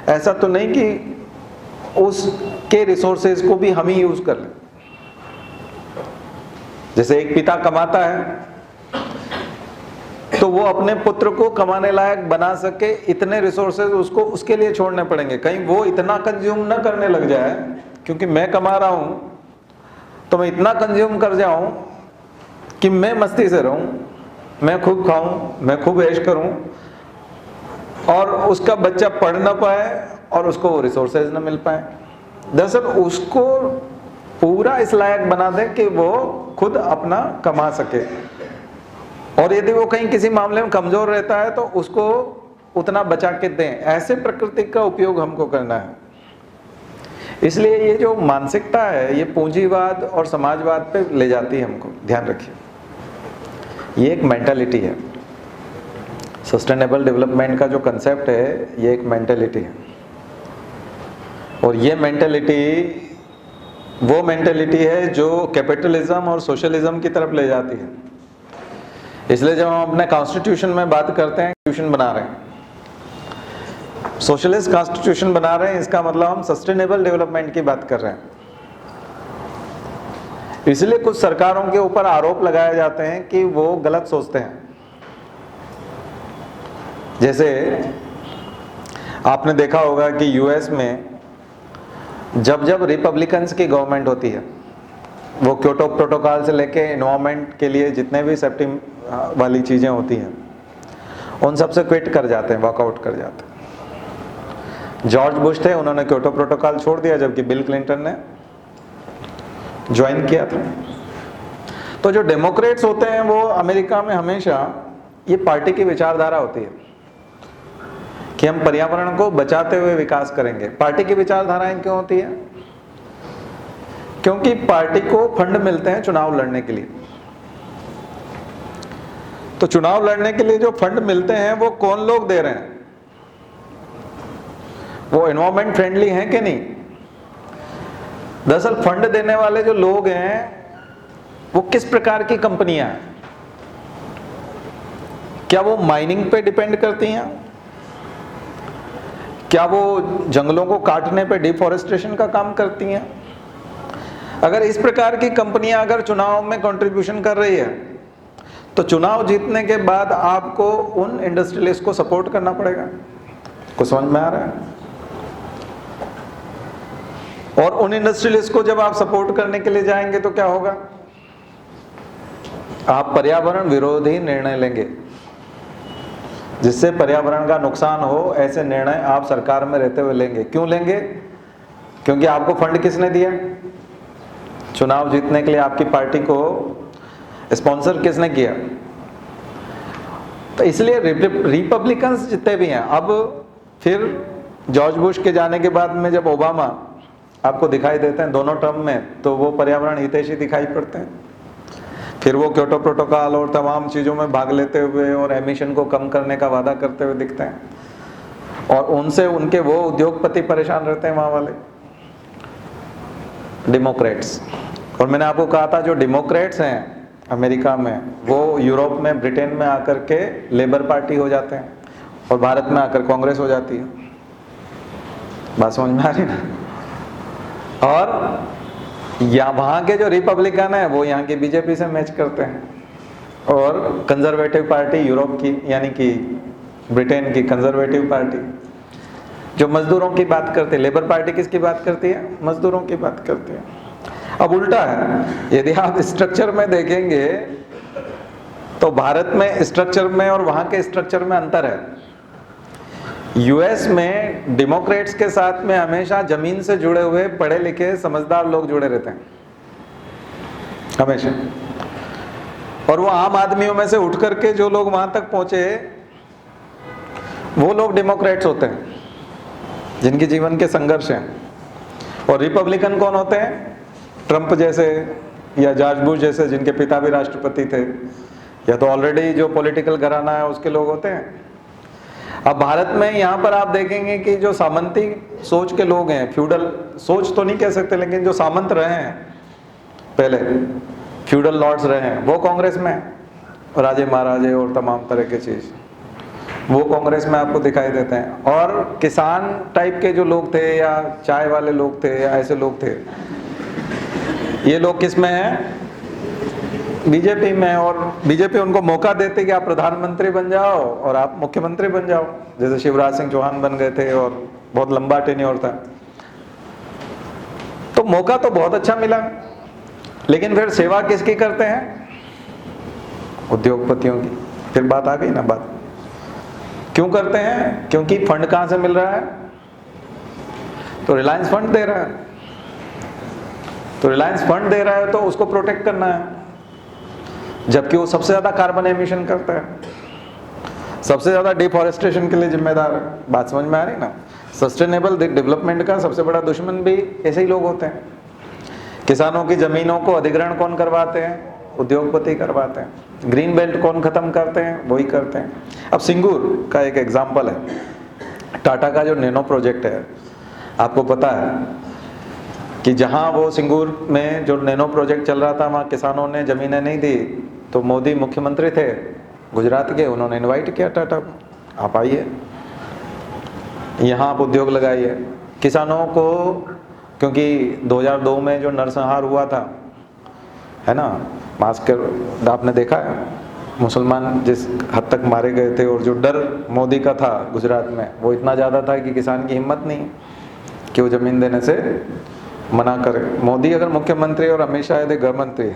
ऐसा तो नहीं कि उसके रिसोर्सेज को भी हम ही यूज कर लें। जैसे एक पिता कमाता है तो वो अपने पुत्र को कमाने लायक बना सके, इतने रिसोर्सेज उसको उसके लिए छोड़ने पड़ेंगे। कहीं वो इतना कंज्यूम ना करने लग जाए, क्योंकि मैं कमा रहा हूं तो मैं इतना कंज्यूम कर जाऊं कि मैं मस्ती से रहूं, मैं खूब खाऊं, मैं खूब ऐश करूं और उसका बच्चा पढ़ ना पाए और उसको वो रिसोर्सेज ना मिल पाए। दरअसल उसको पूरा इस लायक बना दे कि वो खुद अपना कमा सके, और यदि वो कहीं किसी मामले में कमजोर रहता है तो उसको उतना बचा के दें। ऐसे प्रकृति का उपयोग हमको करना है। इसलिए ये जो मानसिकता है ये पूंजीवाद और समाजवाद पे ले जाती है हमको, ध्यान रखिए। ये एक मेंटालिटी है। सस्टेनेबल डेवलपमेंट का जो कंसेप्ट है ये एक मेंटालिटी है, और ये मेंटालिटी वो मेंटालिटी है जो कैपिटलिज्म और सोशलिज्म की तरफ ले जाती है। इसलिए जब हम अपने कॉन्स्टिट्यूशन में बात करते हैं, कॉन्स्टिट्यूशन बना रहे हैं, सोशलिस्ट कॉन्स्टिट्यूशन बना रहे हैं, इसका मतलब हम सस्टेनेबल डेवलपमेंट की बात कर रहे हैं। इसलिए कुछ सरकारों के ऊपर आरोप लगाए जाते हैं कि वो गलत सोचते हैं। जैसे आपने देखा होगा कि यूएस में जब जब रिपब्लिकन्स की गवर्नमेंट होती है, वो क्योटो प्रोटोकॉल से लेके एनवायरनमेंट के लिए जितने भी सेफ्टी वाली चीज़ें होती हैं उन सब से क्विट कर जाते हैं, वॉकआउट कर जाते हैं। जॉर्ज बुश थे, उन्होंने क्योटो प्रोटोकॉल छोड़ दिया, जबकि बिल क्लिंटन ने ज्वाइन किया था। तो जो डेमोक्रेट्स होते हैं वो अमेरिका में हमेशा ये पार्टी की विचारधारा होती है कि हम पर्यावरण को बचाते हुए विकास करेंगे। पार्टी की विचारधाराएं क्यों होती है? क्योंकि पार्टी को फंड मिलते हैं चुनाव लड़ने के लिए। तो चुनाव लड़ने के लिए जो फंड मिलते हैं वो कौन लोग दे रहे हैं? वो एनवायरमेंट फ्रेंडली हैं कि नहीं? दरअसल फंड देने वाले जो लोग हैं वो किस प्रकार की कंपनियां हैं? क्या वो माइनिंग पे डिपेंड करती हैं? क्या वो जंगलों को काटने पे डिफॉरेस्टेशन का काम करती हैं? अगर इस प्रकार की कंपनियां अगर चुनाव में कंट्रीब्यूशन कर रही है तो चुनाव जीतने के बाद आपको उन इंडस्ट्रियलिस्ट को सपोर्ट करना पड़ेगा। कुछ समझ में आ रहा है? और उन इंडस्ट्रियलिस्ट को जब आप सपोर्ट करने के लिए जाएंगे तो क्या होगा? आप पर्यावरण विरोधी निर्णय लेंगे, जिससे पर्यावरण का नुकसान हो, ऐसे निर्णय आप सरकार में रहते हुए लेंगे। क्यों लेंगे? क्योंकि आपको फंड किसने दिया? चुनाव जीतने के लिए आपकी पार्टी को स्पॉन्सर किसने किया? तो इसलिए रिपब्लिकन्स जितने भी हैं, अब फिर जॉर्ज बुश के जाने के बाद में जब ओबामा आपको दिखाई देते हैं दोनों टर्म में, तो वो पर्यावरण हितैषी दिखाई पड़ते हैं। फिर वो क्योटो प्रोटोकॉल और तमाम चीज़ों में भाग लेते हुए और एमिशन को कम करने का वादा करते हुए दिखते हैं, और उनसे उनके वो उद्योगपति परेशान रहते हैं, वहाँ वाले डेमोक्रेट्स। और मैंने आपको कहा था जो डेमोक्रेट्स हैं अमेरिका में, वो यूरोप में, ब्रिटेन में आकर के लेबर पार्टी हो जाते हैं और भारत में आकर कांग्रेस हो जाती है। बात समझ में आ रही ना? और या वहाँ के जो रिपब्लिकन है वो यहाँ की बीजेपी से मैच करते हैं, और कंजर्वेटिव पार्टी यूरोप की, यानी कि ब्रिटेन की कंजर्वेटिव पार्टी जो मजदूरों की बात करती है, लेबर पार्टी किसकी बात करती है? मजदूरों की बात करती है। अब उल्टा है, यदि आप स्ट्रक्चर में देखेंगे तो भारत में स्ट्रक्चर में और वहाँ के स्ट्रक्चर में अंतर है। यूएस में डेमोक्रेट्स के साथ में हमेशा जमीन से जुड़े हुए पढ़े लिखे समझदार लोग जुड़े रहते हैं, हमेशा। और वो आम आदमियों में से उठ करके जो लोग वहां तक पहुंचे वो लोग डेमोक्रेट्स होते हैं, जिनके जीवन के संघर्ष हैं। और रिपब्लिकन कौन होते हैं? ट्रंप जैसे या जॉर्ज बुश जैसे, जिनके पिता भी राष्ट्रपति थे, या तो ऑलरेडी जो पॉलिटिकल घराना है उसके लोग होते हैं। अब भारत में यहाँ पर आप देखेंगे कि जो सामंती सोच के लोग हैं, फ्यूडल सोच तो नहीं कह सकते, लेकिन जो सामंत रहे हैं पहले, फ्यूडल लॉर्ड्स रहे हैं, वो कांग्रेस में, राजे महाराजे और तमाम तरह की चीज़, वो कांग्रेस में आपको दिखाई देते हैं। और किसान टाइप के जो लोग थे, या चाय वाले लोग थे, या ऐसे लोग थे, ये लोग किस में हैं? बीजेपी में। और बीजेपी उनको मौका देते कि आप प्रधानमंत्री बन जाओ और आप मुख्यमंत्री बन जाओ, जैसे शिवराज सिंह चौहान बन गए थे और बहुत लंबा टेन्योर था। तो मौका तो बहुत अच्छा मिला, लेकिन फिर सेवा किसकी करते हैं? उद्योगपतियों की। फिर बात आ गई ना बात, क्यों करते हैं? क्योंकि फंड कहां से मिल रहा है? तो रिलायंस फंड दे रहा है। तो रिलायंस फंड दे रहा है तो उसको प्रोटेक्ट करना है, जबकि वो सबसे ज्यादा कार्बन एमिशन करता है, सबसे ज्यादा डिफॉरेस्टेशन के लिए जिम्मेदार है। बात समझ में आ रही ना? सस्टेनेबल डेवलपमेंट का सबसे बड़ा दुश्मन भी ऐसे ही लोग होते हैं। किसानों की जमीनों को अधिग्रहण कौन करवाते हैं? उद्योगपति करवाते हैं। ग्रीन बेल्ट कौन खत्म करते हैं? वही करते हैं। अब सिंगूर का एक एग्जाम्पल है, टाटा का जो नैनो प्रोजेक्ट है, आपको पता है कि जहां वो सिंगूर में जो नैनो प्रोजेक्ट चल रहा था, वहाँ किसानों ने ज़मीनें नहीं दी, तो मोदी मुख्यमंत्री थे गुजरात के, उन्होंने इनवाइट किया टाटा को, आप आइए यहाँ आप उद्योग लगाइए। किसानों को, क्योंकि 2002 में जो नरसंहार हुआ था, है ना, मास्कर आपने देखा है, मुसलमान जिस हद तक मारे गए थे, और जो डर मोदी का था गुजरात में वो इतना ज़्यादा था कि किसान की हिम्मत नहीं कि वो ज़मीन देने से मना करे। मोदी अगर मुख्यमंत्री और अमित शाह यदि गृह मंत्री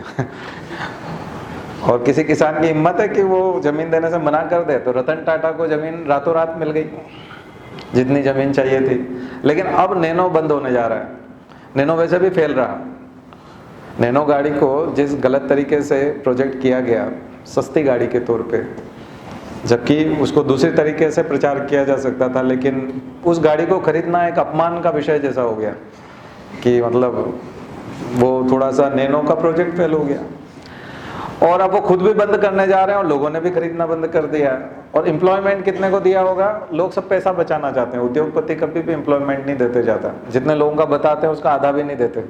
और किसी किसान की हिम्मत है कि वो ज़मीन देने से मना कर दे, तो रतन टाटा को ज़मीन रातों रात मिल गई, जितनी ज़मीन चाहिए थी। लेकिन अब नैनो बंद होने जा रहा है, नैनो वैसे भी फैल रहा। नैनो गाड़ी को जिस गलत तरीके से प्रोजेक्ट किया गया सस्ती गाड़ी के तौर पे, जबकि उसको दूसरी तरीके से प्रचार किया जा सकता था, लेकिन उस गाड़ी को खरीदना एक अपमान का विषय जैसा हो गया कि मतलब वो थोड़ा सा नैनो का प्रोजेक्ट फेल हो गया। और अब वो खुद भी बंद करने जा रहे हैं और लोगों ने भी खरीदना बंद कर दिया। और एम्प्लॉयमेंट कितने को दिया होगा? लोग सब पैसा बचाना चाहते हैं, उद्योगपति कभी भी एम्प्लॉयमेंट नहीं देते ज़्यादा, जितने लोगों का बताते हैं उसका आधा भी नहीं देते,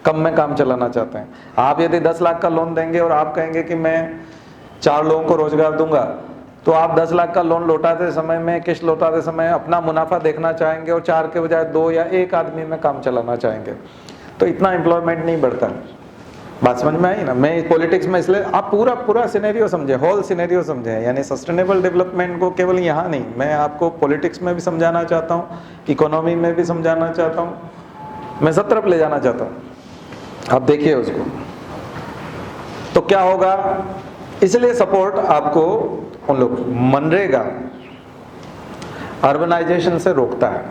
कम में काम चलाना चाहते हैं। आप यदि 10 लाख का लोन देंगे और आप कहेंगे कि मैं 4 लोगों को रोजगार दूंगा, तो आप 10 लाख का लोन लौटाते समय में, किस्त लौटाते समय अपना मुनाफा देखना चाहेंगे और 4 के बजाय 2 या 1 आदमी में काम चलाना चाहेंगे, तो इतना एम्प्लॉयमेंट नहीं बढ़ता। बात समझ में आई ना? मैं पॉलिटिक्स में, इसलिए आप पूरा सिनेरियो समझे, होल सिनेरियो समझे, यानी सस्टेनेबल डेवलपमेंट को केवल यहाँ नहीं, मैं आपको पॉलिटिक्स में भी समझाना चाहता हूँ, इकोनॉमी में भी समझाना चाहता हूँ, मैं सब तरफ ले जाना चाहता हूँ। आप देखिए उसको, तो क्या होगा। इसलिए सपोर्ट आपको उन लोग, मनरेगा अर्बनाइजेशन से रोकता है।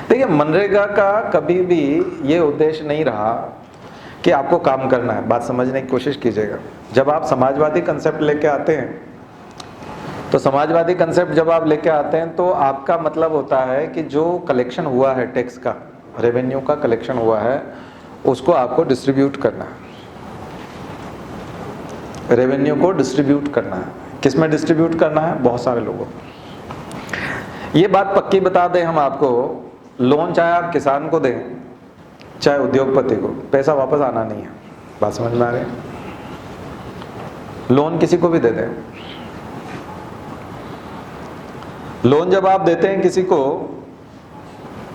देखिए, मनरेगा का कभी भी ये उद्देश्य नहीं रहा कि आपको काम करना है। बात समझने की कोशिश कीजिएगा। जब आप समाजवादी कंसेप्ट लेके आते हैं, तो समाजवादी कंसेप्ट जब आप लेके आते हैं तो आपका मतलब होता है कि जो कलेक्शन हुआ है, टैक्स का, रेवेन्यू का कलेक्शन हुआ है, उसको आपको डिस्ट्रीब्यूट करना है। रेवेन्यू को डिस्ट्रीब्यूट करना है। किस में डिस्ट्रीब्यूट करना है? बहुत सारे लोगों। ये बात पक्की बता दें हम आपको, लोन चाहे आप किसान को दें चाहे उद्योगपति को, पैसा वापस आना नहीं है। बात समझ में आ रही है? लोन किसी को भी दे दें, लोन जब आप देते हैं किसी को,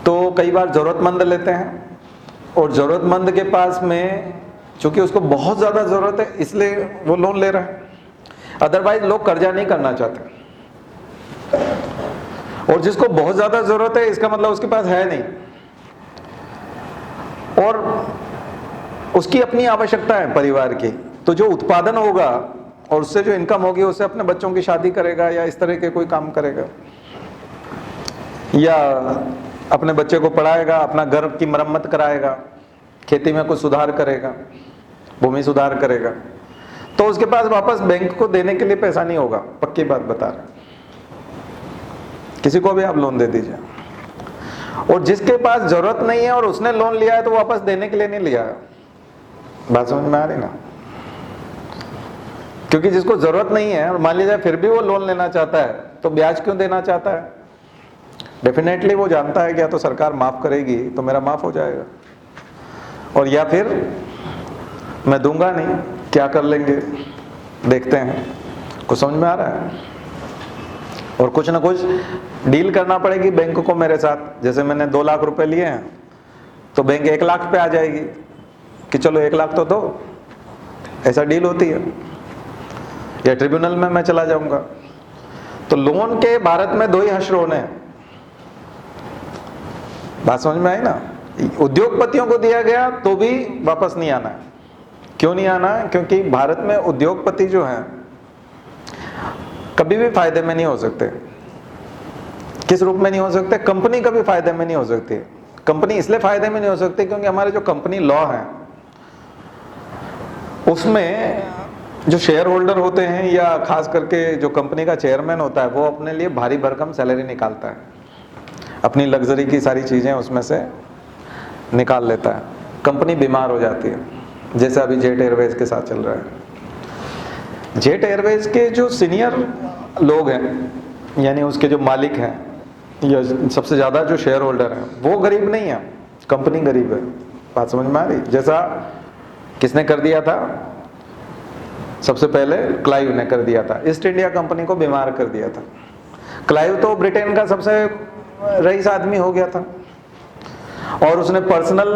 तो कई बार जरूरतमंद लेते हैं, और जरूरतमंद के पास में चूंकि उसको बहुत ज्यादा जरूरत है इसलिए वो लोन ले रहा है, अदरवाइज लोग कर्जा नहीं करना चाहते। और जिसको बहुत ज्यादा जरूरत है इसका मतलब उसके पास है नहीं, और उसकी अपनी आवश्यकता है परिवार की, तो जो उत्पादन होगा और उससे जो इनकम होगी उससे अपने बच्चों की शादी करेगा या इस तरह के कोई काम करेगा, या अपने बच्चे को पढ़ाएगा, अपना घर की मरम्मत कराएगा, खेती में कुछ सुधार करेगा, भूमि सुधार करेगा, तो उसके पास वापस बैंक को देने के लिए पैसा नहीं होगा। पक्की बात बता रहे, किसी को भी आप लोन दे दीजिए, और जिसके पास जरूरत नहीं है और उसने लोन लिया है तो वापस देने के लिए नहीं लिया है। बात समझ में आ रही ना? क्योंकि जिसको जरूरत नहीं है और मान लीजिए फिर भी वो लोन लेना चाहता है, तो ब्याज क्यों देना चाहता है? डेफिनेटली वो जानता है कि या तो सरकार माफ करेगी तो मेरा माफ हो जाएगा, और या फिर मैं दूंगा नहीं, क्या कर लेंगे देखते हैं। कुछ समझ में आ रहा है? और कुछ ना कुछ डील करना पड़ेगी बैंक को मेरे साथ। जैसे मैंने 2 लाख रुपए लिए हैं तो बैंक 1 लाख पे आ जाएगी कि चलो 1 लाख तो दो, ऐसा डील होती है, या ट्रिब्यूनल में मैं चला जाऊंगा। तो लोन के भारत में 2 ही हशरोने हैं। बात समझ में आई ना? उद्योगपतियों को दिया गया तो भी वापस नहीं आना है। क्यों नहीं आना है? क्योंकि भारत में उद्योगपति जो हैं कभी भी फायदे में नहीं हो सकते। किस रूप में नहीं हो सकते? कंपनी कभी फायदे में नहीं हो सकती। कंपनी इसलिए फायदे में नहीं हो सकती क्योंकि हमारे जो कंपनी लॉ है उसमें जो शेयर होल्डर होते हैं या खास करके जो कंपनी का चेयरमैन होता है वो अपने लिए भारी भरकम सैलरी निकालता है, अपनी लग्जरी की सारी चीजें उसमें से निकाल लेता है। कंपनी बीमार हो जाती है, जैसे अभी जेट एयरवेज के साथ चल रहा है। जेट एयरवेज के जो सीनियर लोग हैं, यानी उसके जो मालिक हैं या सबसे ज़्यादा जो शेयर होल्डर हैं, वो गरीब नहीं है, कंपनी गरीब है। बात समझ में आ रही? जैसा किसने कर दिया था, सबसे पहले क्लाइव ने कर दिया था, ईस्ट इंडिया कंपनी को बीमार कर दिया था। क्लाइव तो ब्रिटेन का सबसे रईस आदमी हो गया था और उसने पर्सनल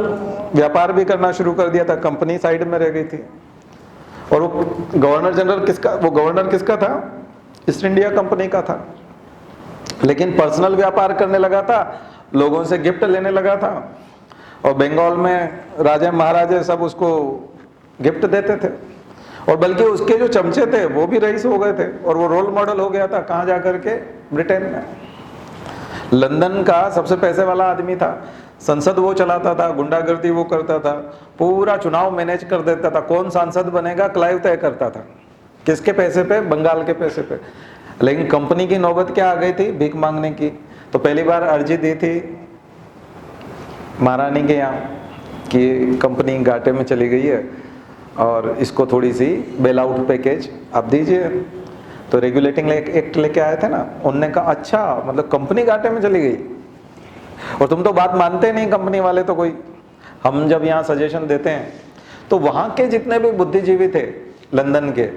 व्यापार भी करना शुरू कर दिया था, कंपनी साइड में रह गई थी। और वो गवर्नर किसका था? ईस्ट इंडिया कंपनी का था। लेकिन पर्सनल व्यापार करने लगा था, लोगों से गिफ्ट लेने लगा था और बंगाल में राजा महाराजे सब उसको गिफ्ट देते थे। और बल्कि उसके जो चमचे थे वो भी रईस हो गए थे और वो रोल मॉडल हो गया था। कहाँ जाकर के? ब्रिटेन में। लंदन का सबसे पैसे वाला आदमी था, संसद वो चलाता था, गुंडागर्दी वो करता था, पूरा चुनाव मैनेज कर देता था। कौन सांसद बनेगा क्लाइव तय करता था। किसके पैसे पे? बंगाल के पैसे पे। लेकिन कंपनी की नौबत क्या आ गई थी? भीख मांगने की। तो पहली बार अर्जी दी थी महारानी के यहाँ कि कंपनी घाटे में चली गई है और इसको थोड़ी सी बेल आउट पैकेज आप दीजिए। तो रेगुलेटिंग एक्ट लेके आए थे ना, उनने कहा अच्छा, मतलब कंपनी घाटे में चली गई और तुम तो बात मानते नहीं कंपनी वाले तो कोई। हम जब यहाँ सजेशन देते हैं तो वहाँ के जितने भी बुद्धिजीवी थे लंदन के,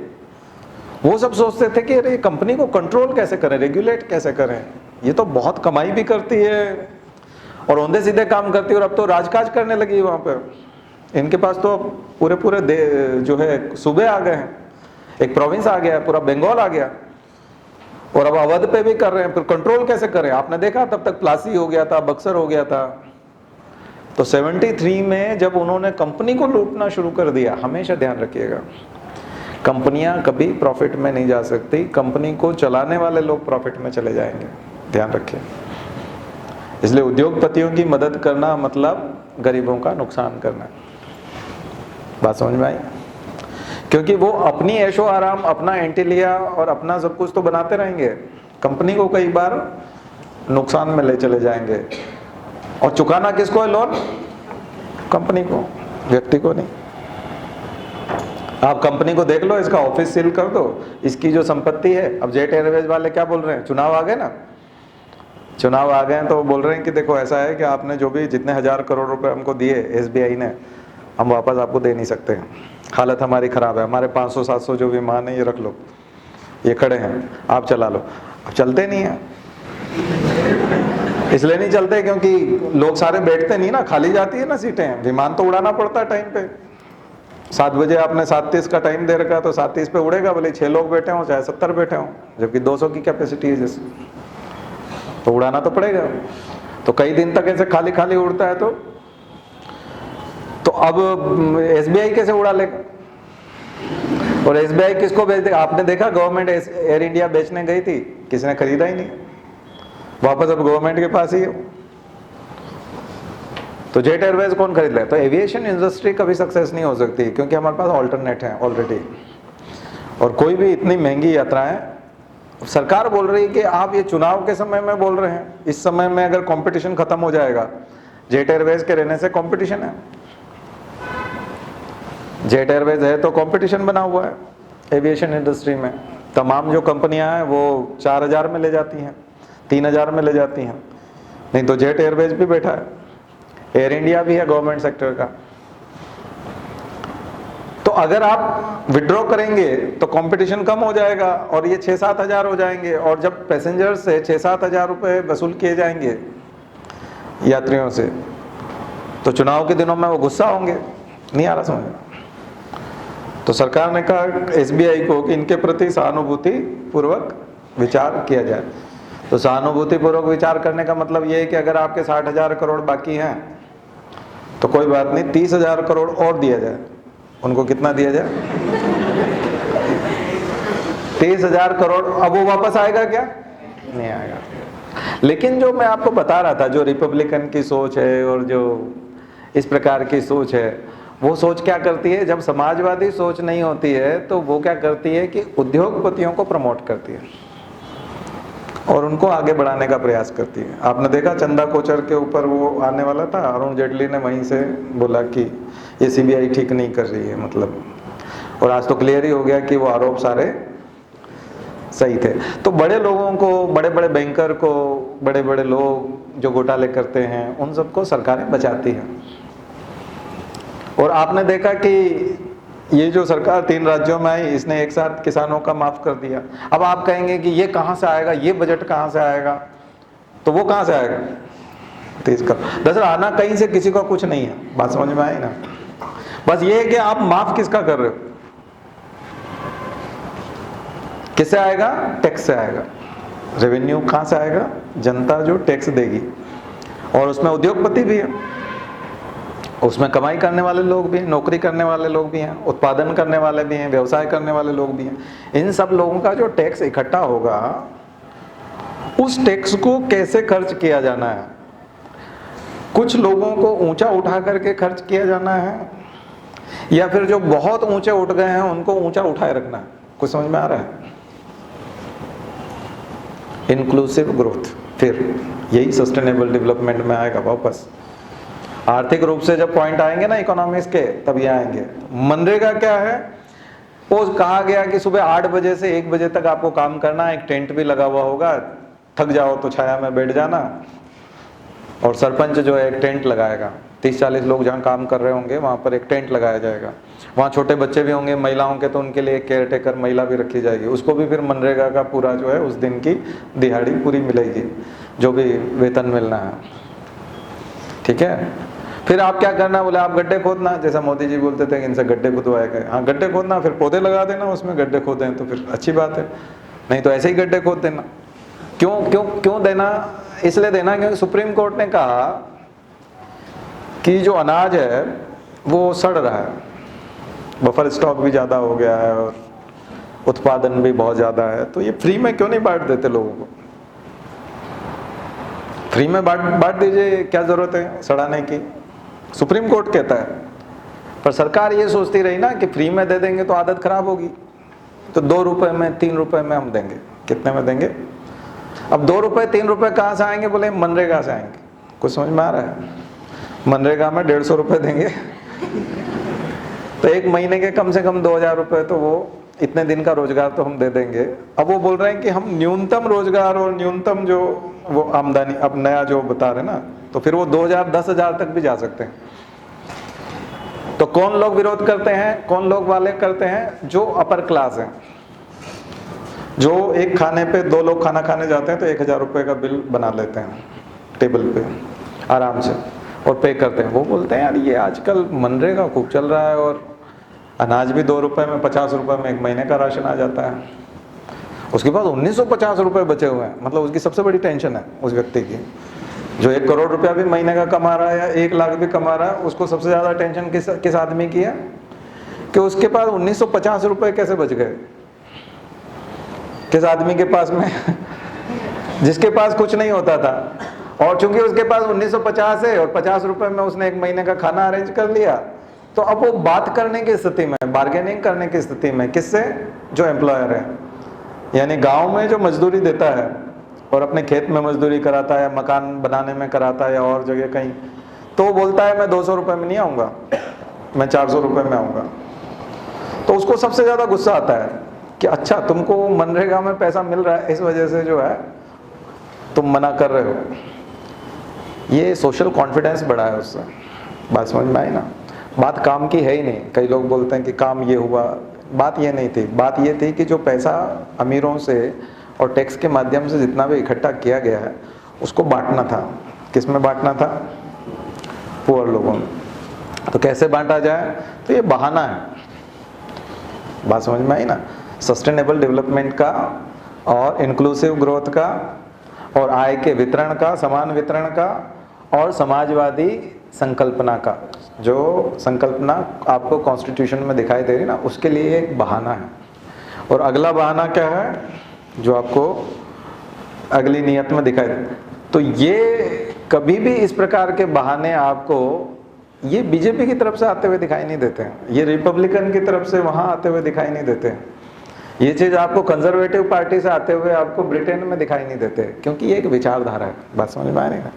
वो सब सोचते थे कि अरे कंपनी को कंट्रोल कैसे करें, रेगुलेट कैसे करें, ये तो बहुत कमाई भी करती है और औंधे सीधे काम करती है और अब तो राजकाज करने लगी वहाँ पे। इनके पास तो पूरे जो है सूबे आ गए हैं, एक प्रोविंस आ गया, पूरा बंगाल आ गया और अब अवध पे भी कर रहे हैं। फिर कंट्रोल कैसे करें? आपने देखा तब तक प्लासी हो गया था, बक्सर हो गया था। तो 73 में जब उन्होंने कंपनी को लूटना शुरू कर दिया, हमेशा ध्यान रखिएगा, कंपनियां कभी प्रॉफिट में नहीं जा सकती, कंपनी को चलाने वाले लोग प्रॉफिट में चले जाएंगे, ध्यान रखिए। इसलिए उद्योगपतियों की मदद करना मतलब गरीबों का नुकसान करना। बात समझ में आई? क्योंकि वो अपनी ऐशो आराम, अपना एंटीलिया और अपना सब कुछ तो बनाते रहेंगे, कंपनी को कई बार नुकसान में ले चले जाएंगे। और चुकाना किसको है लोन? कंपनी को, व्यक्ति को नहीं। आप कंपनी को देख लो, इसका ऑफिस सील कर दो, इसकी जो संपत्ति है। अब जेट एयरवेज वाले क्या बोल रहे हैं? चुनाव आ गए ना, चुनाव आ गए हैं तो बोल रहे हैं कि देखो ऐसा है कि आपने जो भी जितने 1000 करोड़ रुपए हमको दिए SBI ने, हम वापस आपको दे नहीं सकते हैं, हालत हमारी ख़राब है, हमारे 500-700 जो विमान है ये रख लो, ये खड़े हैं, आप चला लो। अब चलते नहीं हैं, इसलिए नहीं चलते क्योंकि लोग सारे बैठते नहीं ना, खाली जाती है ना सीटें, विमान तो उड़ाना पड़ता है टाइम पे। 7 बजे आपने 7:30 का टाइम दे रखा है तो 7:30 पे उड़ेगा, भले 6 लोग बैठे हों चाहे 70 बैठे हों, जबकि 200 की कैपेसिटी है जैसे, तो उड़ाना तो पड़ेगा। तो कई दिन तक ऐसे खाली खाली उड़ता है तो अब SBI कैसे उड़ा लेगा? और SBI किसको बेच देगा? आपने देखा गवर्नमेंट एयर इंडिया बेचने गई थी, किसी ने खरीदा ही नहीं, वापस अब गवर्नमेंट के पास ही है। तो जेट एयरवेज कौन खरीद ले? तो एविएशन इंडस्ट्री कभी सक्सेस नहीं हो सकती क्योंकि हमारे पास ऑल्टरनेट है ऑलरेडी। और कोई भी इतनी महंगी यात्राएं, सरकार बोल रही है कि आप ये चुनाव के समय में बोल रहे हैं, इस समय में अगर कंपटीशन खत्म हो जाएगा, जेट एयरवेज के रहने से कंपटीशन है, जेट एयरवेज है तो कंपटीशन बना हुआ है एविएशन इंडस्ट्री में। तमाम जो कंपनियां हैं वो 4000 में ले जाती हैं, 3000 में ले जाती हैं, नहीं तो जेट एयरवेज भी बैठा है, एयर इंडिया भी है गवर्नमेंट सेक्टर का। तो अगर आप विड्रॉ करेंगे तो कंपटीशन कम हो जाएगा और ये 6-7 हजार हो जाएंगे। और जब पैसेंजर से 6-7 हजार रुपये वसूल किए जाएंगे यात्रियों से, तो चुनाव के दिनों में वो गुस्सा होंगे, नहीं आ रहा समझ में। तो सरकार ने कहा SBI को कि इनके प्रति सहानुभूति पूर्वक विचार किया जाए। तो सहानुभूति पूर्वक विचार करने का मतलब ये है कि अगर आपके 60,000 करोड़ बाकी हैं तो कोई बात नहीं, 30,000 करोड़ और दिया जाए। उनको कितना दिया जाए? 30,000 करोड़। अब वो वापस आएगा क्या? नहीं आएगा। लेकिन जो मैं आपको बता रहा था, जो रिपब्लिकन की सोच है और जो इस प्रकार की सोच है, वो सोच क्या करती है? जब समाजवादी सोच नहीं होती है तो वो क्या करती है कि उद्योगपतियों को प्रमोट करती है और उनको आगे बढ़ाने का प्रयास करती है। आपने देखा चंदा कोचर के ऊपर वो आने वाला था, अरुण जेटली ने वहीं से बोला कि ये CBI ठीक नहीं कर रही है, मतलब, और आज तो क्लियर ही हो गया कि वो आरोप सारे सही थे। तो बड़े लोगों को, बड़े बड़े बैंकर को, बड़े बड़े लोग जो घोटाले करते हैं, उन सबको सरकारें बचाती हैं। और आपने देखा कि ये जो सरकार 3 राज्यों में आई, इसने एक साथ किसानों का माफ कर दिया। अब आप कहेंगे कि ये कहां से आएगा, ये बजट कहां से आएगा, तो वो कहां से आएगा? तेज कर। दरअसल आना कहीं से किसी का कुछ नहीं है, बात समझ में आई ना? बस ये है कि आप माफ किसका कर रहे हो। किससे आएगा? टैक्स से आएगा। रेवेन्यू कहां से आएगा? जनता जो टैक्स देगी, और उसमें उद्योगपति भी है, उसमें कमाई करने वाले लोग भी हैं, नौकरी करने वाले लोग भी हैं, उत्पादन करने वाले भी हैं, व्यवसाय करने वाले लोग भी हैं। इन सब लोगों का जो टैक्स इकट्ठा होगा, उस टैक्स को कैसे खर्च किया जाना है? कुछ लोगों को ऊंचा उठा करके खर्च किया जाना है, या फिर जो बहुत ऊंचे उठ गए हैं उनको ऊंचा उठाए रखना है? कुछ समझ में आ रहा है? इंक्लूसिव ग्रोथ, फिर यही सस्टेनेबल डेवलपमेंट में आएगा वापस। आर्थिक रूप से जब पॉइंट आएंगे ना इकोनॉमिक्स के, तब ये आएंगे। मनरेगा क्या है? वो कहा गया कि सुबह 8 बजे से 1 बजे तक आपको काम करना है, एक टेंट भी लगा हुआ होगा, थक जाओ तो छाया में बैठ जाना, और सरपंच जो है एक टेंट लगाएगा, 30-40 लोग जहाँ काम कर रहे होंगे वहाँ पर एक टेंट लगाया जाएगा। वहाँ छोटे बच्चे भी होंगे, महिलाओं के, तो उनके लिए एक केयर टेकर महिला भी रखी जाएगी, उसको भी फिर मनरेगा का पूरा जो है उस दिन की दिहाड़ी पूरी मिलेगी, जो भी वेतन मिलना है। ठीक है? फिर आप क्या करना, बोले आप गड्ढे खोदना, जैसा मोदी जी बोलते थे कि इनसे गड्ढे खुदवाए गए। हाँ, गड्ढे खोदना, फिर पौधे लगा देना उसमें, गड्ढे खोदें तो फिर अच्छी बात है, नहीं तो ऐसे ही गड्ढे खोद देना। क्यों क्यों क्यों देना? इसलिए देना क्योंकि सुप्रीम कोर्ट ने कहा कि जो अनाज है वो सड़ रहा है, बफर स्टॉक भी ज़्यादा हो गया है और उत्पादन भी बहुत ज़्यादा है, तो ये फ्री में क्यों नहीं बांट देते लोगों को? फ्री में बांट दीजिए, क्या ज़रूरत है सड़ाने की? सुप्रीम कोर्ट कहता है। पर सरकार ये सोचती रही ना कि फ्री में दे देंगे तो आदत खराब होगी, तो 2 रुपए में 3 रुपए में हम देंगे। कितने में देंगे? अब 2 रुपए 3 रुपए कहाँ से आएंगे? बोले मनरेगा से आएंगे। कुछ समझ में आ रहा है? मनरेगा में 150 रुपए देंगे तो एक महीने के कम से कम 2000 रुपए, तो वो इतने दिन का रोजगार तो हम दे देंगे। अब वो बोल रहे हैं कि हम न्यूनतम रोजगार और न्यूनतम जो वो आमदनी अब नया जो बता रहे ना, तो फिर वो 2000 10,000 तक भी जा सकते हैं। तो कौन लोग विरोध करते हैं? कौन लोग वाले करते हैं? जो अपर क्लास हैं, जो एक खाने पे 2 लोग खाना खाने जाते हैं तो 1000 रुपए का बिल बना लेते हैं टेबल पे आराम से और पे करते हैं। वो बोलते हैं यार ये आजकल मनरेगा खूब चल रहा है और अनाज भी 2 रुपए में 50 रुपए में 1 महीने का राशन आ जाता है। उसके पास 1950 रुपए बचे हुए हैं, मतलब उसकी सबसे बड़ी टेंशन है उस व्यक्ति की, जो 1 करोड़ रुपया भी महीने का कमा रहा है या 1 लाख भी कमा रहा है, उसको सबसे ज़्यादा टेंशन किस आदमी की है कि उसके पास 1950 रुपए कैसे बच गए। किस आदमी के पास में जिसके पास कुछ नहीं होता था, और चूंकि उसके पास 1950 है और 50 रुपए में उसने 1 महीने का खाना अरेंज कर लिया, तो अब वो बात करने की स्थिति में, बार्गेनिंग करने की स्थिति में किससे? जो एम्प्लॉयर है, यानी गांव में जो मजदूरी देता है और अपने खेत में मजदूरी कराता है, मकान बनाने में कराता है या और जगह कहीं, तो वो बोलता है मैं 200 रुपए में नहीं आऊँगा, मैं 400 रुपए में आऊँगा। तो उसको सबसे ज़्यादा गुस्सा आता है कि अच्छा तुमको मनरेगा में पैसा मिल रहा है, इस वजह से जो है तुम मना कर रहे हो। ये सोशल कॉन्फिडेंस बढ़ा है उससे। बात समझ में आई ना? बात काम की है ही नहीं। कई लोग बोलते हैं कि काम ये हुआ, बात ये नहीं थी। बात ये थी कि जो पैसा अमीरों से और टैक्स के माध्यम से जितना भी इकट्ठा किया गया है उसको बांटना था। किस में बांटना था? पुअर लोगों में। तो कैसे बांटा जाए? तो ये बहाना है। बात समझ में आई ना? सस्टेनेबल डेवलपमेंट का और इंक्लूसिव ग्रोथ का और आय के वितरण का, समान वितरण का और समाजवादी संकल्पना का, जो संकल्पना आपको कॉन्स्टिट्यूशन में दिखाई दे रही ना, उसके लिए एक बहाना है। और अगला बहाना क्या है जो आपको अगली नियत में दिखाई दे? तो ये कभी भी इस प्रकार के बहाने आपको ये बीजेपी की तरफ से आते हुए दिखाई नहीं देते हैं, ये रिपब्लिकन की तरफ से वहाँ आते हुए दिखाई नहीं देते हैं। ये चीज़ आपको कंजर्वेटिव पार्टी से आते हुए आपको ब्रिटेन में दिखाई नहीं देते, क्योंकि ये एक विचारधारा है। बात समझ में आ रही है?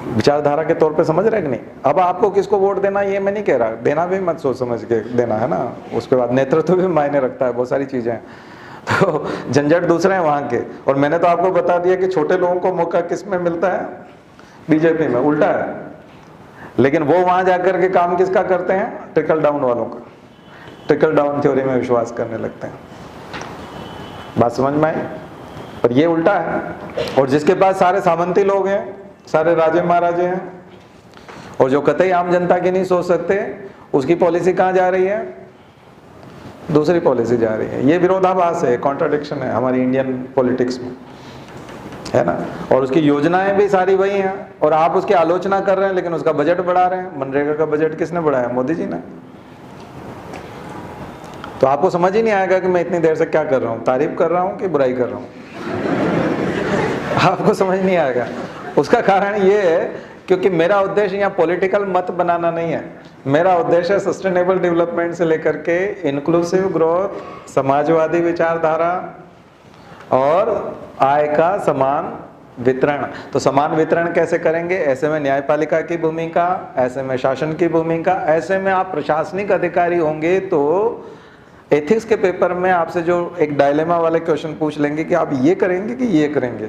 विचारधारा के तौर पे समझ रहे कि नहीं? अब आपको किसको वोट देना ये मैं नहीं कह रहा, देना भी मत सोच समझ के देना है ना। उसके बाद नेतृत्व भी मायने रखता है, बहुत सारी चीज़ें हैं, तो झंझट दूसरे हैं वहाँ के। और मैंने तो आपको बता दिया कि छोटे लोगों को मौका किस में मिलता है? बीजेपी में। उल्टा है, लेकिन वो वहां जाकर के काम किसका करते हैं? ट्रिकल डाउन वालों का। ट्रिकल डाउन थ्योरी में विश्वास करने लगते हैं। बात समझ में आई? पर ये उल्टा है। और जिसके पास सारे सामंती लोग हैं, सारे राजे महाराजे हैं, और जो कतई आम जनता की नहीं सोच सकते, उसकी पॉलिसी कहाँ जा रही है? दूसरी पॉलिसी जा रही है। ये विरोधाभास है, कॉन्ट्राडिक्शन है हमारी इंडियन पॉलिटिक्स में, है ना। और उसकी योजनाएं भी सारी वही हैं, और आप उसकी आलोचना कर रहे हैं लेकिन उसका बजट बढ़ा रहे हैं। मनरेगा का बजट किसने बढ़ाया? मोदी जी ने। तो आपको समझ ही नहीं आएगा कि मैं इतनी देर से क्या कर रहा हूँ, तारीफ कर रहा हूँ कि बुराई कर रहा हूँ। आपको समझ नहीं आएगा। उसका कारण ये है क्योंकि मेरा उद्देश्य यहाँ पॉलिटिकल मत बनाना नहीं है। मेरा उद्देश्य सस्टेनेबल डेवलपमेंट से लेकर के इंक्लूसिव ग्रोथ, समाजवादी विचारधारा और आय का समान वितरण। तो समान वितरण कैसे करेंगे? ऐसे में न्यायपालिका की भूमिका, ऐसे में शासन की भूमिका, ऐसे में आप प्रशासनिक अधिकारी होंगे तो एथिक्स के पेपर में आपसे जो एक डायलेमा वाले क्वेश्चन पूछ लेंगे कि आप ये करेंगे कि ये करेंगे,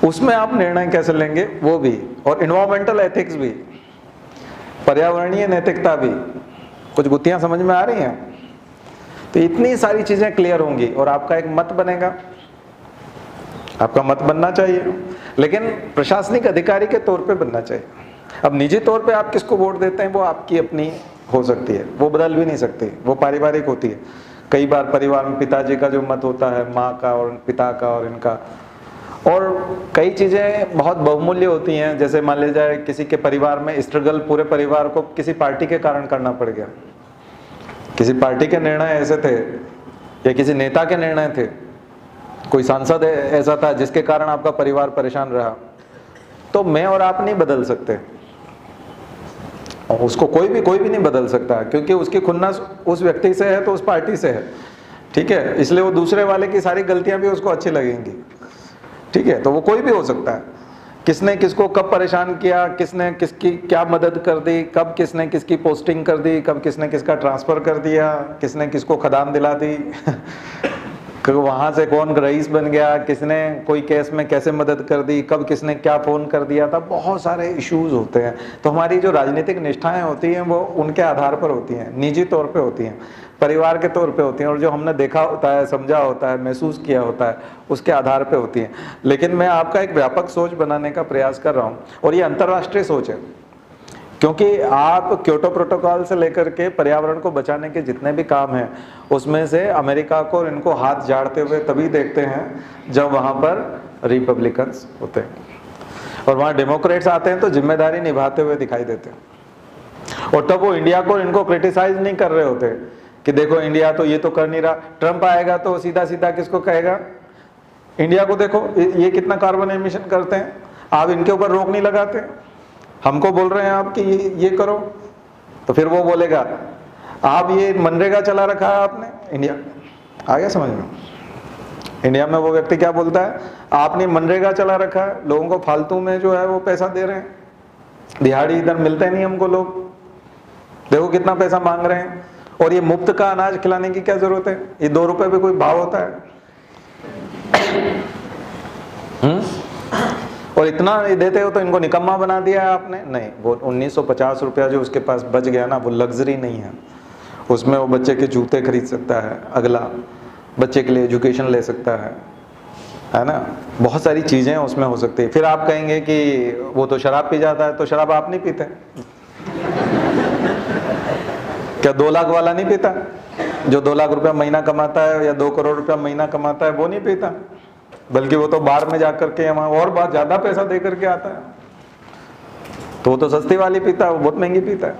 उसमें आप निर्णय कैसे लेंगे वो भी। और इन्वायरमेंटल एथिक्स भी, पर्यावरणीय नैतिकता भी। कुछ गुत्थियां समझ में आ रही हैं? तो इतनी सारी चीजें क्लियर होंगी और आपका एक मत बनेगा। आपका मत बनना चाहिए, लेकिन प्रशासनिक अधिकारी के तौर पे बनना चाहिए। अब निजी तौर पे आप किसको वोट देते हैं वो आपकी अपनी हो सकती है, वो बदल भी नहीं सकती, वो पारिवारिक होती है। कई बार परिवार में पिताजी का जो मत होता है, माँ का और पिता का और इनका, और कई चीज़ें बहुत बहुमूल्य होती हैं। जैसे मान लीजिए जाए किसी के परिवार में स्ट्रगल पूरे परिवार को किसी पार्टी के कारण करना पड़ गया, किसी पार्टी के निर्णय ऐसे थे या किसी नेता के निर्णय थे, कोई सांसद ऐसा था जिसके कारण आपका परिवार परेशान रहा, तो मैं और आप नहीं बदल सकते, और उसको कोई भी नहीं बदल सकता, क्योंकि उसकी खुन्नस उस व्यक्ति से है तो उस पार्टी से है, ठीक है। इसलिए वो दूसरे वाले की सारी गलतियां भी उसको अच्छी लगेंगी, ठीक है। तो वो कोई भी हो सकता है, किसने किसको कब परेशान किया, किसने किसकी क्या मदद कर दी, कब किसने किसकी पोस्टिंग कर दी, कब किसने किसका ट्रांसफर कर दिया, किसने किसको खदान दिला दी वहां से कौन रईस बन गया, किसने कोई केस में कैसे मदद कर दी, कब किसने क्या फोन कर दिया था। बहुत सारे इश्यूज होते हैं। तो हमारी जो राजनीतिक निष्ठाएं होती हैं वो उनके आधार पर होती हैं, निजी तौर पे होती हैं, परिवार के तौर पे होती हैं, और जो हमने देखा होता है, समझा होता है, महसूस किया होता है, उसके आधार पे होती हैं। लेकिन मैं आपका एक व्यापक सोच बनाने का प्रयास कर रहा हूँ, और ये अंतर्राष्ट्रीय सोच है, क्योंकि आप क्योटो प्रोटोकॉल से लेकर के पर्यावरण को बचाने के जितने भी काम हैं उसमें से अमेरिका को इनको हाथ झाड़ते हुए तभी देखते हैं जब वहाँ पर रिपब्लिकन्स होते हैं, और वहाँ डेमोक्रेट्स आते हैं तो जिम्मेदारी निभाते हुए दिखाई देते हैं। और तब वो इंडिया को इनको क्रिटिसाइज नहीं कर रहे होते कि देखो इंडिया तो ये तो कर नहीं रहा। ट्रंप आएगा तो सीधा सीधा किसको कहेगा? इंडिया को देखो ये कितना कार्बन एमिशन करते हैं, आप इनके ऊपर रोक नहीं लगाते, हमको बोल रहे हैं आप कि ये करो। तो फिर वो बोलेगा आप ये मनरेगा चला रखा है आपने, इंडिया आ गया समझ में? इंडिया में वो व्यक्ति क्या बोलता है, आपने मनरेगा चला रखा है, लोगों को फालतू में जो है वो पैसा दे रहे हैं, दिहाड़ी इधर मिलते नहीं हमको, लोग देखो कितना पैसा मांग रहे हैं, और ये मुफ्त का अनाज खिलाने की क्या जरूरत है? ये 2 रुपए पे कोई भाव होता है? और इतना देते हो तो इनको निकम्मा बना दिया है आपने। नहीं, वो 1950 रुपया जो उसके पास बच गया ना, वो लग्जरी नहीं है, उसमें वो बच्चे के जूते खरीद सकता है, अगला बच्चे के लिए एजुकेशन ले सकता है ना, बहुत सारी चीजें उसमें हो सकती है। फिर आप कहेंगे कि वो तो शराब पी जाता है, तो शराब आप नहीं पीते क्या? 2 लाख वाला नहीं पीता? जो 2 लाख रुपया महीना कमाता है या 2 करोड़ रुपया महीना कमाता है वो नहीं पीता, बल्कि वो तो बार में जाकर के वहां और बहुत ज्यादा पैसा दे करके आता है, तो वो तो सस्ती वाली पीता है, वो बहुत महंगी पीता है।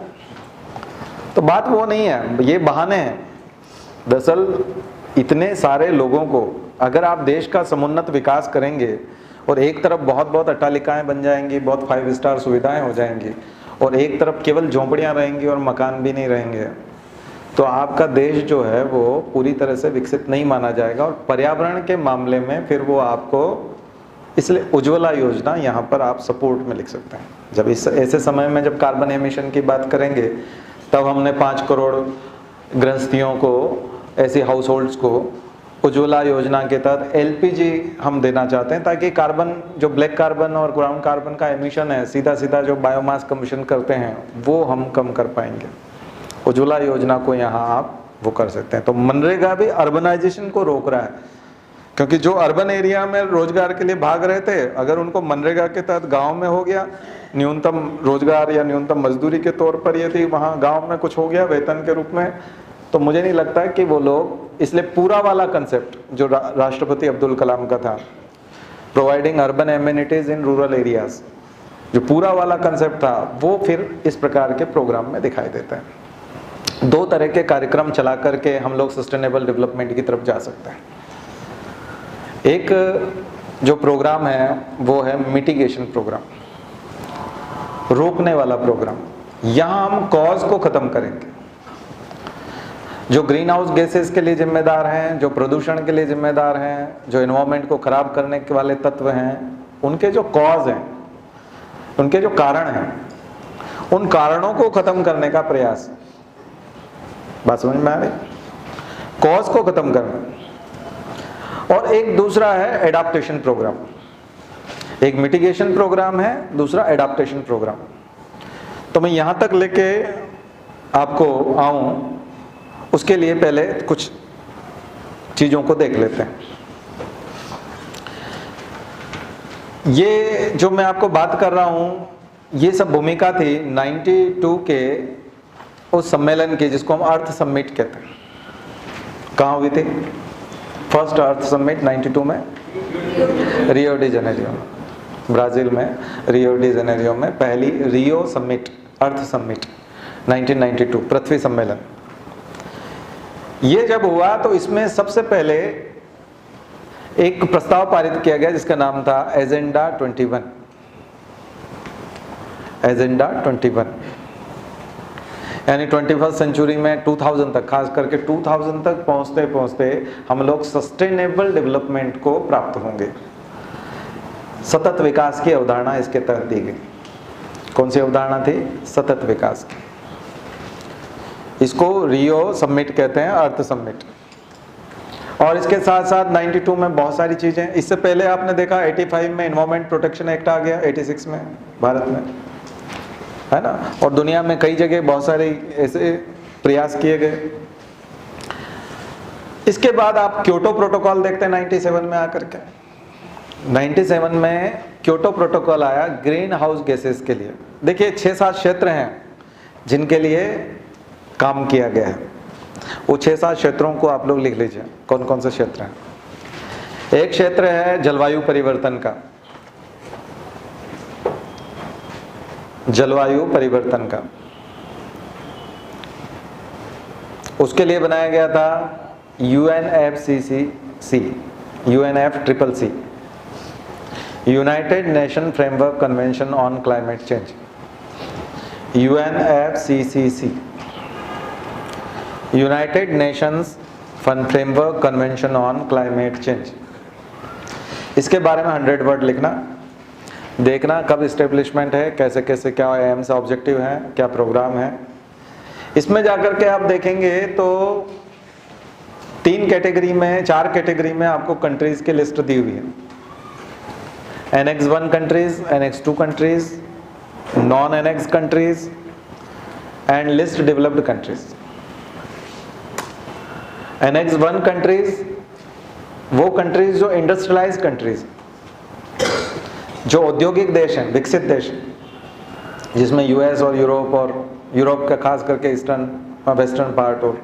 तो बात वो नहीं है, ये बहाने हैं। दरअसल इतने सारे लोगों को अगर आप देश का समुन्नत विकास करेंगे और एक तरफ बहुत बहुत अट्टालिकाएं बन जाएंगी, बहुत 5 स्टार सुविधाएं हो जाएंगी, और एक तरफ केवल झोंपड़ियां रहेंगी और मकान भी नहीं रहेंगे, तो आपका देश जो है वो पूरी तरह से विकसित नहीं माना जाएगा। और पर्यावरण के मामले में फिर वो आपको, इसलिए उज्ज्वला योजना यहाँ पर आप सपोर्ट में लिख सकते हैं। जब इस ऐसे समय में जब कार्बन एमिशन की बात करेंगे तब हमने 5 करोड़ गृहस्थियों को, ऐसी हाउस होल्ड्स को उज्ज्वला योजना के तहत एलपीजी हम देना चाहते हैं, ताकि कार्बन, जो ब्लैक कार्बन और ग्राउंड कार्बन का एमिशन है, सीधा सीधा जो बायोमास कम्बशन करते हैं, वो हम कम कर पाएंगे। उज्ज्वला योजना को यहाँ आप वो कर सकते हैं। तो मनरेगा भी अर्बनाइजेशन को रोक रहा है, क्योंकि जो अर्बन एरिया में रोजगार के लिए भाग रहे थे, अगर उनको मनरेगा के तहत गांव में हो गया, न्यूनतम रोजगार या न्यूनतम मजदूरी के तौर पर यदि वहाँ गांव में कुछ हो गया वेतन के रूप में, तो मुझे नहीं लगता है कि वो लोग, इसलिए पूरा वाला कंसेप्ट जो राष्ट्रपति अब्दुल कलाम का था, providing urban amenities in rural areas, जो पूरा वाला कंसेप्ट था, वो फिर इस प्रकार के प्रोग्राम में दिखाई देता है। दो तरह के कार्यक्रम चला करके हम लोग सस्टेनेबल डेवलपमेंट की तरफ जा सकते हैं। एक जो प्रोग्राम है वो है मिटिगेशन प्रोग्राम, रोकने वाला प्रोग्राम। यहाँ हम कॉज को खत्म करेंगे। जो ग्रीन हाउस गैसेस के लिए जिम्मेदार हैं, जो प्रदूषण के लिए जिम्मेदार हैं, जो एनवायरनमेंट को खराब करने के वाले तत्व हैं, उनके जो कॉज हैं, उनके जो कारण हैं, उन कारणों को खत्म करने का प्रयास। बात समझ में आ रही? कॉज को खत्म करना। और एक दूसरा है एडाप्टेशन प्रोग्राम। एक मिटिगेशन प्रोग्राम है, दूसरा एडाप्टेशन प्रोग्राम। तो मैं यहां तक लेके आपको आऊं, उसके लिए पहले कुछ चीजों को देख लेते हैं। ये जो मैं आपको बात कर रहा हूं, ये सब भूमिका थी 92 के उस सम्मेलन की, जिसको हम अर्थ समिट कहते हैं। कहाँ हुई थी? फर्स्ट अर्थ समिट 92 में रियो डी जेनेरियो, ब्राजील में रियो डी जेनेरियो में पहली रियो समिट, अर्थ समिट 1992, पृथ्वी सम्मेलन। ये जब हुआ तो इसमें सबसे पहले एक प्रस्ताव पारित किया गया जिसका नाम था एजेंडा 21। एजेंडा 21 यानी 21st सेंचुरी में 2000 तक, खास करके 2000 तक पहुंचते पहुंचते हम लोग सस्टेनेबल डेवलपमेंट को प्राप्त होंगे। सतत विकास की अवधारणा इसके तहत दी गई। कौन सी अवधारणा थी? सतत विकास की। इसको रियो समिट कहते हैं, अर्थ समिट। और इसके साथ साथ 92 में बहुत सारी चीजें, इससे पहले आपने देखा 85 में एनवायरमेंट प्रोटेक्शन एक्ट आ गया, 86 में भारत में, है ना। और दुनिया में कई जगह बहुत सारे ऐसे प्रयास किए गए। इसके बाद आप क्योटो प्रोटोकॉल देखते हैं 97 में आकर के। 97 में क्योटो प्रोटोकॉल आया ग्रीन हाउस गैसेस के लिए। देखिए 6-7 क्षेत्र हैं जिनके लिए काम किया गया है। वो 6-7 क्षेत्रों को आप लोग लिख लीजिए, कौन कौन से क्षेत्र हैं। एक क्षेत्र है जलवायु परिवर्तन का, जलवायु परिवर्तन का। उसके लिए बनाया गया था UNFCCC, UNFCCC, United nation framework convention on climate change, UNFCCC, United Nations framework convention on climate change. इसके बारे में 100 वर्ड लिखना, देखना कब इस्टेब्लिशमेंट है, कैसे कैसे, क्या एम्स ऑब्जेक्टिव हैं, क्या प्रोग्राम है। इसमें जाकर के आप देखेंगे तो 3 कैटेगरी में, 4 कैटेगरी में आपको कंट्रीज की लिस्ट दी हुई है। Annex 1 countries, Annex 2 countries, non annex countries and list developed countries. Annex 1 countries वो कंट्रीज जो इंडस्ट्रियलाइज कंट्रीज, जो औद्योगिक देश हैं, विकसित देश, जिसमें यूएस और यूरोप का खास करके ईस्टर्न वेस्टर्न पार्ट, और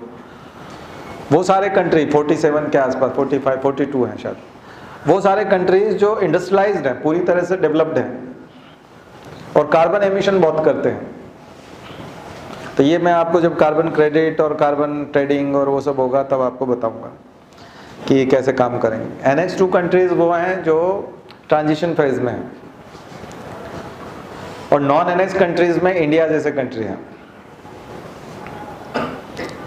वो सारे कंट्री 47 के आसपास, 45 42 हैं शायद, वो सारे कंट्रीज जो इंडस्ट्रियलाइज्ड हैं, पूरी तरह से डेवलप्ड हैं और कार्बन एमिशन बहुत करते हैं। तो ये मैं आपको जब कार्बन क्रेडिट और कार्बन ट्रेडिंग और वो सब होगा तब आपको बताऊंगा कि ये कैसे काम करेंगे। Annex 2 कंट्रीज वो हैं जो ट्रांजिशन फेज में हैं, और नॉन एनेक्स कंट्रीज में इंडिया जैसे कंट्री हैं,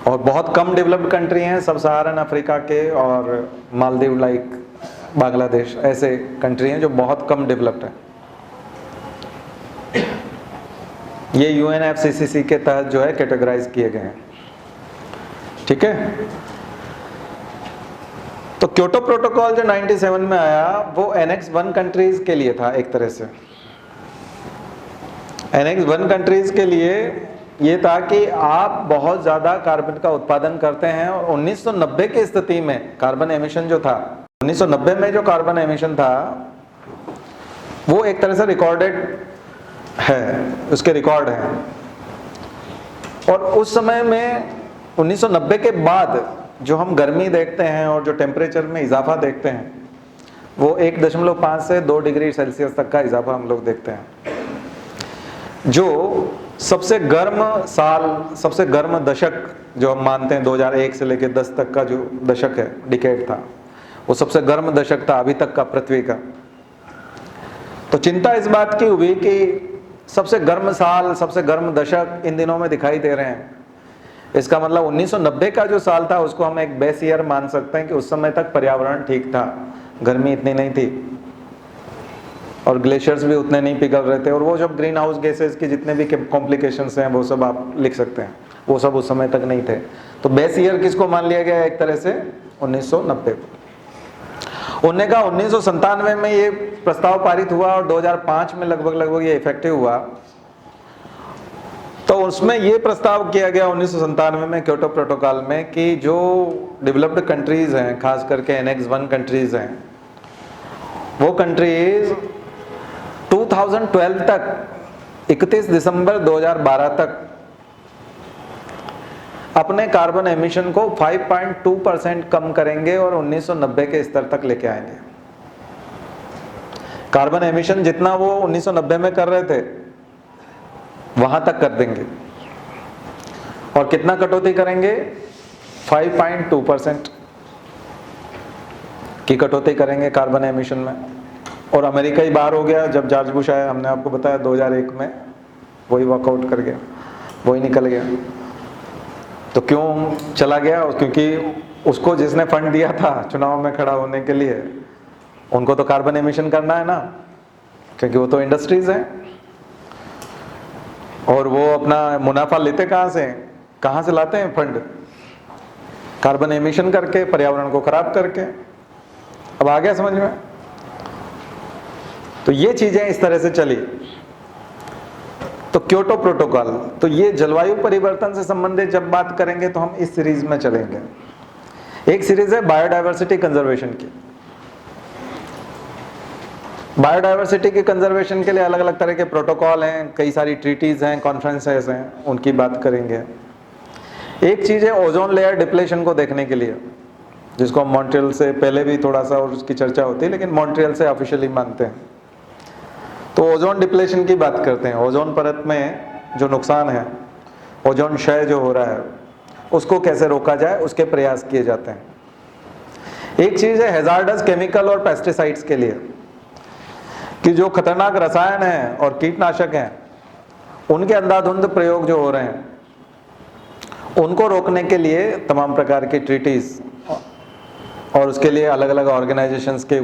और बहुत कम डेवलप्ड कंट्री हैं, सब सहारन अफ्रीका के और मालदीव लाइक बांग्लादेश, ऐसे कंट्री हैं जो बहुत कम डेवलप्ड हैं। ये UNFCCC के तहत जो है कैटेगराइज किए गए हैं, ठीक है। तो क्योटो प्रोटोकॉल जो 97 में आया वो एनेक्स 1 कंट्रीज के लिए था। एक तरह से एनेक्स 1 कंट्रीज के लिए ये था कि आप बहुत ज़्यादा कार्बन का उत्पादन करते हैं, और 1990 की स्थिति में कार्बन एमिशन जो था, 1990 में जो कार्बन एमिशन था वो एक तरह से रिकॉर्डेड है, उसके रिकॉर्ड हैं। और उस समय में 1990 के बाद जो हम गर्मी देखते हैं और जो टेम्परेचर में इजाफा देखते हैं वो 1.5 से 2 डिग्री सेल्सियस तक का इजाफा हम लोग देखते हैं। जो सबसे गर्म साल, सबसे गर्म दशक जो हम मानते हैं 2001 से लेकर 10 तक का जो दशक है, डिकेड था, वो सबसे गर्म दशक था अभी तक का पृथ्वी का। तो चिंता इस बात की हुई कि सबसे गर्म साल, सबसे गर्म दशक इन दिनों में दिखाई दे रहे हैं। इसका मतलब 1990 का जो साल था उसको हम एक बेस ईयर मान सकते हैं कि उस समय तक पर्यावरण ठीक था, गर्मी इतनी नहीं थी और ग्लेशियर्स भी उतने नहीं पिघल रहे थे, और वो जब ग्रीन हाउस गैसेस की जितने भी कॉम्प्लिकेशंस हैं वो सब आप लिख सकते हैं, वो सब उस समय तक नहीं थे। तो बेस ईयर किसको मान लिया गया एक तरह से 1990 को। उन्होंने कहा 1997 में ये प्रस्ताव पारित हुआ और 2005 में लगभग ये इफेक्टिव हुआ। तो उसमें ये प्रस्ताव किया गया 1997 में क्योटो प्रोटोकॉल में कि जो डेवलप्ड कंट्रीज हैं, खास करके एनेक्स 1 कंट्रीज हैं, वो कंट्रीज 2012 तक 31 दिसंबर 2012 तक अपने कार्बन एमिशन को 5.2% कम करेंगे और 1990 के स्तर तक लेके आएंगे। कार्बन एमिशन जितना वो 1990 में कर रहे थे वहां तक कर देंगे। और कितना कटौती करेंगे? 5.2% की कटौती करेंगे कार्बन एमिशन में। और अमेरिका ही बाहर हो गया जब जॉर्ज बुश आया, हमने आपको बताया 2001 में वही वॉकआउट कर गया, वही निकल गया। तो क्यों चला गया? क्योंकि उसको जिसने फंड दिया था चुनाव में खड़ा होने के लिए, उनको तो कार्बन एमिशन करना है ना, क्योंकि वो तो इंडस्ट्रीज हैं और वो अपना मुनाफा लेते कहाँ से लाते हैं फंड? कार्बन एमिशन करके, पर्यावरण को खराब करके। अब आ गया समझ में? तो ये चीजें इस तरह से चली। तो क्योटो प्रोटोकॉल, तो ये जलवायु परिवर्तन से संबंधित जब बात करेंगे तो हम इस सीरीज में चलेंगे। एक सीरीज है बायोडायवर्सिटी कंजर्वेशन की। बायोडायवर्सिटी के कंजर्वेशन के लिए अलग अलग तरह के प्रोटोकॉल हैं, कई सारी ट्रीटीज हैं, कॉन्फ्रेंसेस हैं, उनकी बात करेंगे। एक चीज है ओजोन लेयर डिप्लेशन को देखने के लिए, जिसको हम मॉन्ट्रियल से पहले भी थोड़ा सा और उसकी चर्चा होती है, लेकिन मॉन्ट्रियल से ऑफिशियली मानते हैं। तो ओजोन डिप्लेशन की बात करते हैं। ओजोन परत में जो नुकसान है, ओजोन क्षय जो हो रहा है, उसको कैसे रोका जाए, उसके प्रयास किए जाते हैं। एक चीज है हैजार्डस केमिकल और पेस्टिसाइड्स के लिए, कि जो खतरनाक रसायन हैं और कीटनाशक हैं उनके अंधाधुंध प्रयोग जो हो रहे हैं, उनको रोकने के लिए तमाम प्रकार की ट्रीटीज और उसके लिए अलग अलग ऑर्गेनाइजेशंस के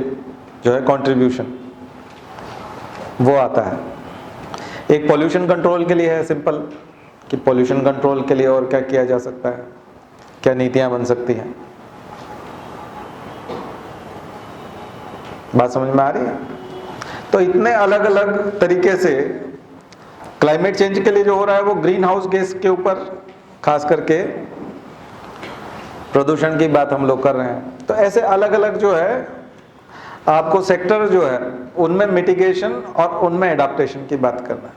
जो है कंट्रीब्यूशन वो आता है। एक पॉल्यूशन कंट्रोल के लिए है सिंपल, कि पॉल्यूशन कंट्रोल के लिए और क्या किया जा सकता है, क्या नीतियां बन सकती हैं। बात समझ में आ रही है? तो इतने अलग अलग तरीके से क्लाइमेट चेंज के लिए जो हो रहा है वो ग्रीन हाउस गैस के ऊपर खास करके प्रदूषण की बात हम लोग कर रहे हैं। तो ऐसे अलग अलग जो है आपको सेक्टर जो है उनमें मिटिगेशन और उनमें एडाप्टेशन की बात करना है।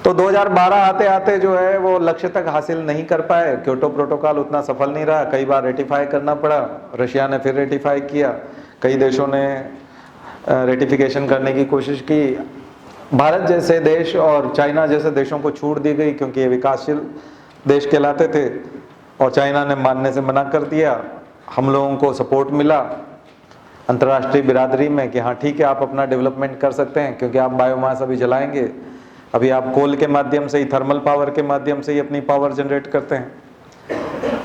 तो 2012 आते आते जो है वो लक्ष्य तक हासिल नहीं कर पाए, क्योटो प्रोटोकॉल उतना सफल नहीं रहा, कई बार रेटिफाई करना पड़ा, रशिया ने फिर रेटिफाई किया, कई देशों ने रेटिफिकेशन करने की कोशिश की। भारत जैसे देश और चाइना जैसे देशों को छूट दी गई क्योंकि ये विकासशील देश कहलाते थे, और चाइना ने मानने से मना कर दिया। हम लोगों को सपोर्ट मिला अंतर्राष्ट्रीय बिरादरी में कि हाँ ठीक है, आप अपना डेवलपमेंट कर सकते हैं, क्योंकि आप बायोमास अभी जलाएंगे, अभी आप कोल के माध्यम से ही, थर्मल पावर के माध्यम से ही अपनी पावर जनरेट करते हैं,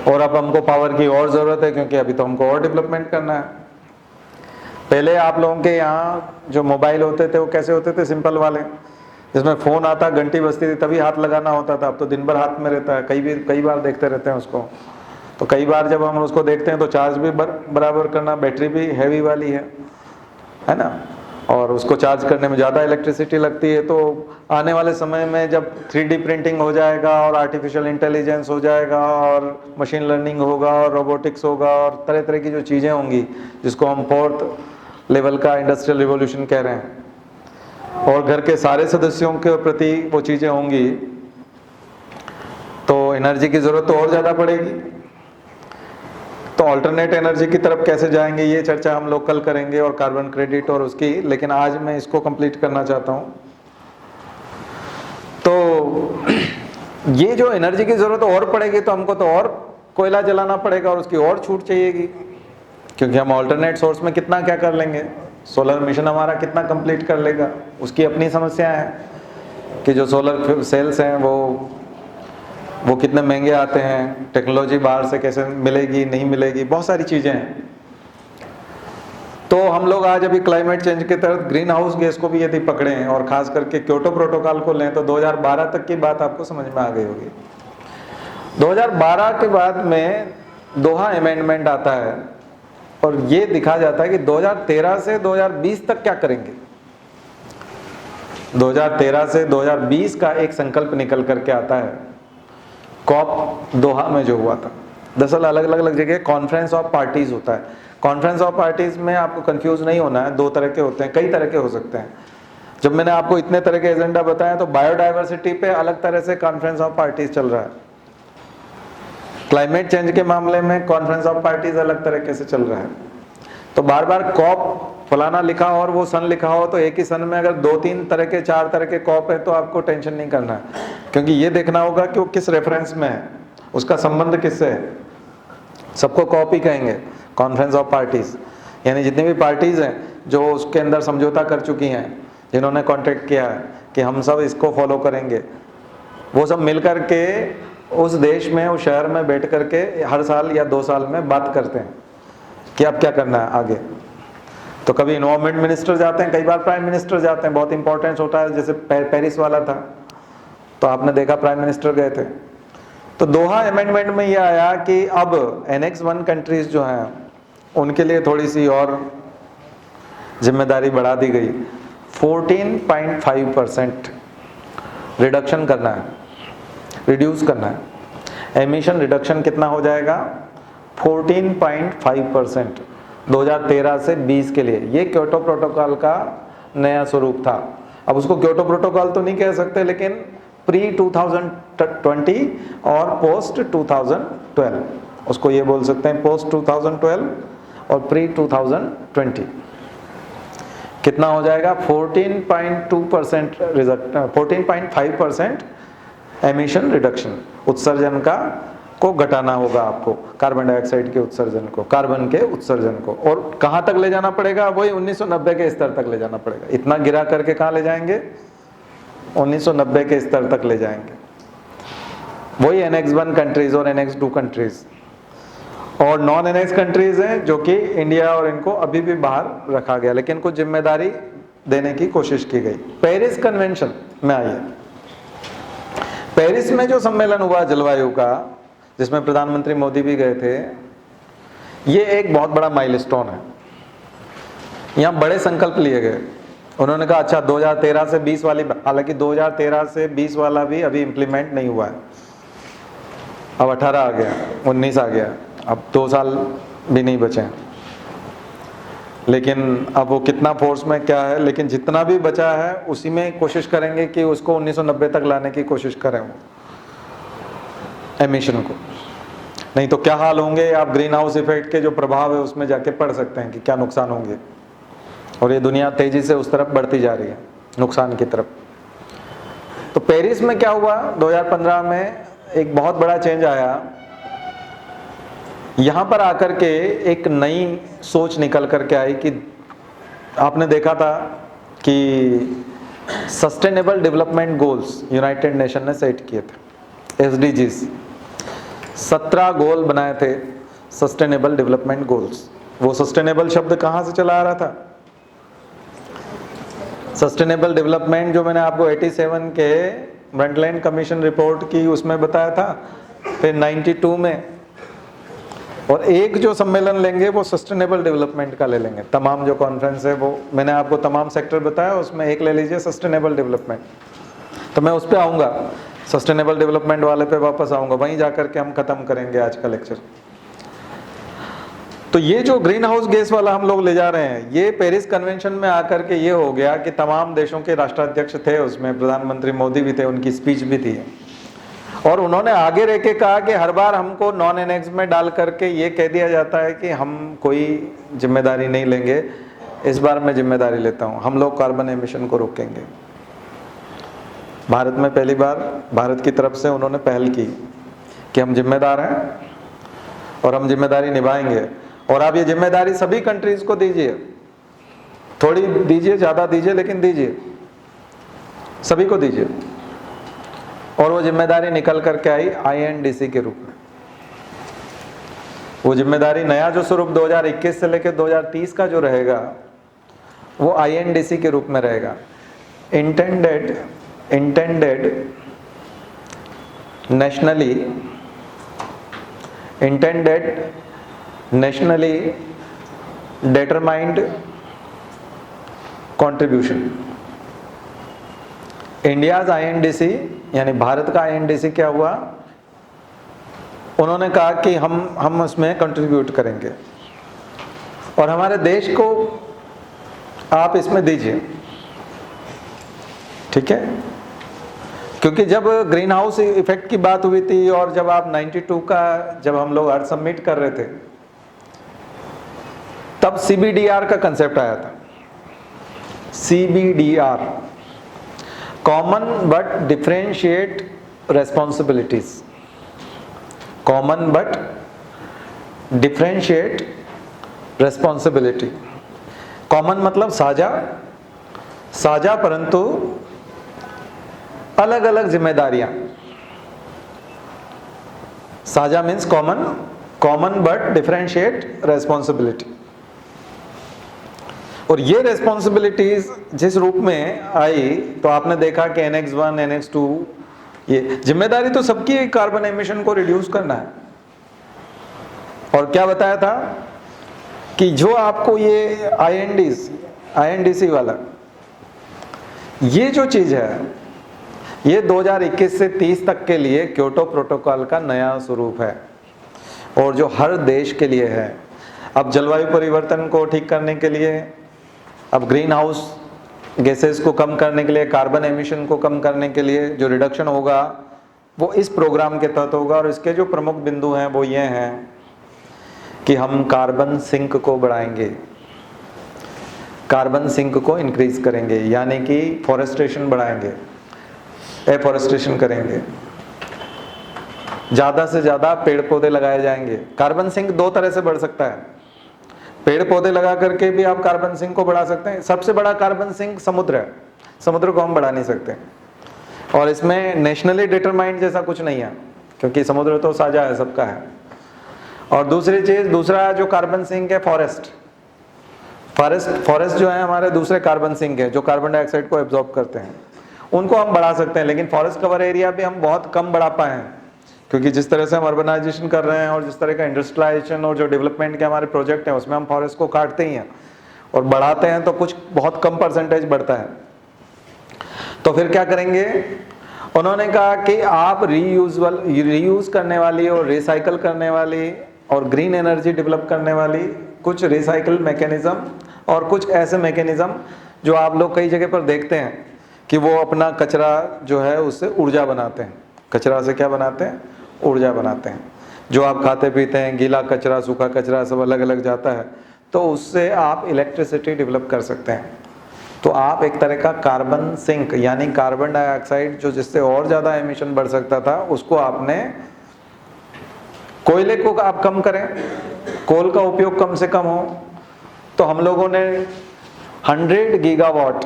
और अब हमको पावर की और ज़रूरत है क्योंकि अभी तो हमको और डेवलपमेंट करना है। पहले आप लोगों के यहाँ जो मोबाइल होते थे वो कैसे होते थे? सिंपल वाले, जिसमें फ़ोन आता, घंटी बजती थी, तभी हाथ लगाना होता था। अब तो दिन भर हाथ में रहता है, कई बार देखते रहते हैं उसको। तो तो कई बार जब हम उसको देखते हैं तो चार्ज भी बराबर करना, बैटरी भी हैवी वाली है ना, और उसको चार्ज करने में ज़्यादा इलेक्ट्रिसिटी लगती है। तो आने वाले समय में जब 3D प्रिंटिंग हो जाएगा और आर्टिफिशियल इंटेलिजेंस हो जाएगा और मशीन लर्निंग होगा और रोबोटिक्स होगा और तरह तरह की जो चीज़ें होंगी, जिसको हम 4th लेवल का इंडस्ट्रियल रिवॉल्यूशन कह रहे हैं, और घर के सारे सदस्यों के प्रति वो चीज़ें होंगी, तो एनर्जी की ज़रूरत तो और ज़्यादा पड़ेगी। तो अल्टरनेट एनर्जी की तरफ कैसे जाएंगे, ये चर्चा हम लोग कल करेंगे, और कार्बन क्रेडिट और उसकी, लेकिन आज मैं इसको कंप्लीट करना चाहता हूँ। तो ये जो एनर्जी की ज़रूरत और पड़ेगी तो हमको तो और कोयला जलाना पड़ेगा और उसकी और छूट चाहिएगी, क्योंकि हम अल्टरनेट सोर्स में कितना क्या कर लेंगे, सोलर मिशन हमारा कितना कंप्लीट कर लेगा, उसकी अपनी समस्याएं हैं कि जो सोलर सेल्स हैं वो कितने महंगे आते हैं, टेक्नोलॉजी बाहर से कैसे मिलेगी नहीं मिलेगी, बहुत सारी चीज़ें हैं। तो हम लोग आज अभी क्लाइमेट चेंज के तहत ग्रीन हाउस गैस को भी यदि पकड़ें और खास करके क्योटो प्रोटोकॉल को लें तो 2012 तक की बात आपको समझ में आ गई होगी। 2012 के बाद में दोहा अमेंडमेंट आता है और ये दिखा जाता है कि 2013 से 2020 तक क्या करेंगे। 2013 से 2020 का एक संकल्प निकल करके आता है, कॉप दोहा में जो हुआ था। दरअसल अलग अलग जगह कॉन्फ्रेंस ऑफ पार्टीज होता है। कॉन्फ्रेंस ऑफ पार्टीज में आपको कंफ्यूज नहीं होना है, दो तरह के होते हैं, कई तरह के हो सकते हैं। जब मैंने आपको इतने तरह के एजेंडा बताया तो बायोडाइवर्सिटी पे अलग तरह से कॉन्फ्रेंस ऑफ पार्टीज चल रहा है, क्लाइमेट चेंज के मामले में कॉन्फ्रेंस ऑफ पार्टीज अलग तरीके से चल रहा है। तो बार बार कॉप फलाना लिखा हो और वो सन लिखा हो तो एक ही सन में अगर 2-3 तरह के 4 तरह के कॉप है तो आपको टेंशन नहीं करना है, क्योंकि ये देखना होगा कि वो किस रेफरेंस में है, उसका संबंध किससे है। सबको कॉप ही कहेंगे, कॉन्फ्रेंस ऑफ पार्टीज, यानी जितनी भी पार्टीज हैं जो उसके अंदर समझौता कर चुकी हैं, जिन्होंने कॉन्ट्रैक्ट किया है कि हम सब इसको फॉलो करेंगे, वो सब मिल करके उस देश में, उस शहर में बैठ करके हर साल या 2 साल में बात करते हैं कि अब क्या करना है आगे। तो कभी इन्वायरमेंट मिनिस्टर जाते हैं, कई बार प्राइम मिनिस्टर जाते हैं, बहुत इंपॉर्टेंस होता है। जैसे पेरिस वाला था तो आपने देखा प्राइम मिनिस्टर गए थे। तो दोहा अमेंडमेंट में ये आया कि अब एनेक्स 1 कंट्रीज जो हैं उनके लिए थोड़ी सी और जिम्मेदारी बढ़ा दी गई। 14.5% रिडक्शन करना है, रिड्यूस करना है। एमिशन रिडक्शन कितना हो जाएगा, 14.5% 2013 से 20 के लिए। ये क्योटो प्रोटोकॉल का नया स्वरूप था। अब उसको क्योटो प्रोटोकॉल तो नहीं कह सकते, लेकिन प्री 2020 और पोस्ट 2012 उसको ये बोल सकते हैं, पोस्ट 2012 और प्री 2020। कितना हो जाएगा, 14.5% एमिशन रिडक्शन, उत्सर्जन को घटाना होगा आपको, कार्बन डाइऑक्साइड के उत्सर्जन को, कार्बन के उत्सर्जन को। और कहाँ तक ले जाना पड़ेगा, वही 1990 के स्तर तक ले जाना पड़ेगा। इतना गिरा करके कहाँ ले जाएंगे, 1990 के स्तर तक ले जाएंगे। वही एनेक्स 1 कंट्रीज और एनेक्स 2 कंट्रीज और नॉन एनेक्स कंट्रीज हैं, जो कि इंडिया और इनको अभी भी बाहर रखा गया, लेकिन कुछ जिम्मेदारी देने की कोशिश की गई। पेरिस कन्वेंशन में आइए, पेरिस में जो सम्मेलन हुआ जलवायु का, जिसमें प्रधानमंत्री मोदी भी गए थे, ये एक बहुत बड़ा माइलस्टोन है। यहाँ बड़े संकल्प लिए गए। उन्होंने कहा अच्छा 2013 से 20 वाली, हालांकि 2013 से 20 वाला भी अभी इम्प्लीमेंट नहीं हुआ है, अब 18 आ गया, 19 आ गया, अब 2 साल भी नहीं बचे हैं। लेकिन अब वो कितना फोर्स में क्या है, लेकिन जितना भी बचा है उसी में कोशिश करेंगे कि उसको 1990 तक लाने की कोशिश करें वो एमिशन को। नहीं तो क्या हाल होंगे, आप ग्रीन हाउस इफेक्ट के जो प्रभाव है उसमें जाके पढ़ सकते हैं कि क्या नुकसान होंगे। और ये दुनिया तेजी से उस तरफ बढ़ती जा रही है, नुकसान की तरफ। तो पेरिस में क्या हुआ, 2015 में एक बहुत बड़ा चेंज आया। यहाँ पर आकर के एक नई सोच निकल करके आई कि आपने देखा था कि sustainable development goals United nation ने सेट किए थे, SDGs 17 गोल बनाए थे, सस्टेनेबल डेवलपमेंट गोल्स। वो सस्टेनेबल शब्द कहाँ से चला आ रहा था, सस्टेनेबल डेवलपमेंट जो मैंने आपको 87 के ब्रंटलैंड कमीशन रिपोर्ट की उसमें बताया था, फिर 92 में और एक जो सम्मेलन लेंगे वो सस्टेनेबल डेवलपमेंट का ले लेंगे। तमाम जो कॉन्फ्रेंस है वो मैंने आपको तमाम सेक्टर बताया, उसमें एक ले लीजिए सस्टेनेबल डेवलपमेंट। तो मैं उस पर आऊँगा, सस्टेनेबल डेवलपमेंट वाले पे वापस आऊँगा, वहीं जाकर के हम ख़त्म करेंगे आज का लेक्चर। तो ये जो ग्रीन हाउस गैस वाला हम लोग ले जा रहे हैं, ये पेरिस कन्वेंशन में आकर के ये हो गया कि तमाम देशों के राष्ट्राध्यक्ष थे उसमें, प्रधानमंत्री मोदी भी थे, उनकी स्पीच भी थी, और उन्होंने आगे रह के कहा कि हर बार हमको नॉन एनेक्स में डाल करके ये कह दिया जाता है कि हम कोई जिम्मेदारी नहीं लेंगे, इस बार मैं जिम्मेदारी लेता हूँ, हम लोग कार्बन एमिशन को रोकेंगे। भारत में पहली बार भारत की तरफ से उन्होंने पहल की कि हम जिम्मेदार हैं और हम जिम्मेदारी निभाएंगे, और आप ये जिम्मेदारी सभी कंट्रीज को दीजिए, थोड़ी दीजिए, ज़्यादा दीजिए, लेकिन दीजिए, सभी को दीजिए। और वो जिम्मेदारी निकल करके आई INDC के रूप में। वो जिम्मेदारी नया जो स्वरूप 2021 से लेकर 2030 का जो रहेगा वो INDC के रूप में रहेगा, intended nationally determined contribution. India's INDC यानी भारत का INDC क्या हुआ, उन्होंने कहा कि हम उसमें कंट्रीब्यूट करेंगे और हमारे देश को आप इसमें दीजिए, ठीक है। क्योंकि जब ग्रीन हाउस इफेक्ट की बात हुई थी और जब आप 92 का जब हम लोग अर्थ समिट कर रहे थे, तब CBDR का कंसेप्ट आया था। CBDR, common but differentiate responsibilities, common but differentiate responsibility. Common मतलब साझा, साझा परंतु अलग अलग जिम्मेदारियां। साझा means common, common but differentiate responsibility. और ये रेस्पॉन्सिबिलिटीज जिस रूप में आई, तो आपने देखा कि NX 1, NX 2, ये जिम्मेदारी तो सबकी है, कार्बन एमिशन को रिड्यूस करना है। और क्या बताया था कि जो आपको ये INDC वाला ये जो चीज है, ये 2021 से 30 तक के लिए क्योटो प्रोटोकॉल का नया स्वरूप है और जो हर देश के लिए है। अब जलवायु परिवर्तन को ठीक करने के लिए, अब ग्रीन हाउस गैसेस को कम करने के लिए, कार्बन एमिशन को कम करने के लिए जो रिडक्शन होगा वो इस प्रोग्राम के तहत होगा। और इसके जो प्रमुख बिंदु हैं वो ये हैं कि हम कार्बन सिंक को बढ़ाएंगे, कार्बन सिंक को इंक्रीज करेंगे, यानी कि फॉरेस्टेशन बढ़ाएंगे, एफॉरेस्टेशन करेंगे, ज़्यादा से ज़्यादा पेड़ पौधे लगाए जाएंगे। कार्बन सिंक दो तरह से बढ़ सकता है, पेड़ पौधे लगा करके भी आप कार्बन सिंक को बढ़ा सकते हैं। सबसे बड़ा कार्बन सिंक समुद्र है, समुद्र को हम बढ़ा नहीं सकते, और इसमें नेशनली डिटरमाइंड जैसा कुछ नहीं है, क्योंकि समुद्र तो साझा है, सबका है। और दूसरी चीज़, दूसरा जो कार्बन सिंक है फॉरेस्ट जो है हमारे दूसरे कार्बन सिंक है, जो कार्बन डाइऑक्साइड को एब्जॉर्ब करते हैं, उनको हम बढ़ा सकते हैं। लेकिन फॉरेस्ट कवर एरिया भी हम बहुत कम बढ़ा पाए हैं, क्योंकि जिस तरह से हम अर्बनाइजेशन कर रहे हैं और जिस तरह का इंडस्ट्रियलाइजेशन और जो डेवलपमेंट के हमारे प्रोजेक्ट हैं उसमें हम फॉरेस्ट को काटते ही हैं, और बढ़ाते हैं तो कुछ बहुत कम परसेंटेज बढ़ता है। तो फिर क्या करेंगे, उन्होंने कहा कि आप रीयूज करने वाली और रिसाइकल करने वाली और ग्रीन एनर्जी डेवलप करने वाली कुछ रिसाइकल मैकेनिज्म और कुछ ऐसे मैकेनिज्म जो आप लोग कई जगह पर देखते हैं कि वो अपना कचरा जो है उससे ऊर्जा बनाते हैं। कचरा से क्या बनाते हैं? ऊर्जा बनाते हैं। जो आप खाते पीते हैं, गीला कचरा, सूखा कचरा सब अलग अलग जाता है, तो उससे आप इलेक्ट्रिसिटी डेवलप कर सकते हैं। तो आप एक तरह का कार्बन सिंक, यानी कार्बन डाइऑक्साइड जो जिससे और ज़्यादा एमिशन बढ़ सकता था, उसको आपने, कोयले को आप कम करें, कोल का उपयोग कम से कम हो। तो हम लोगों ने 100 गीगावाट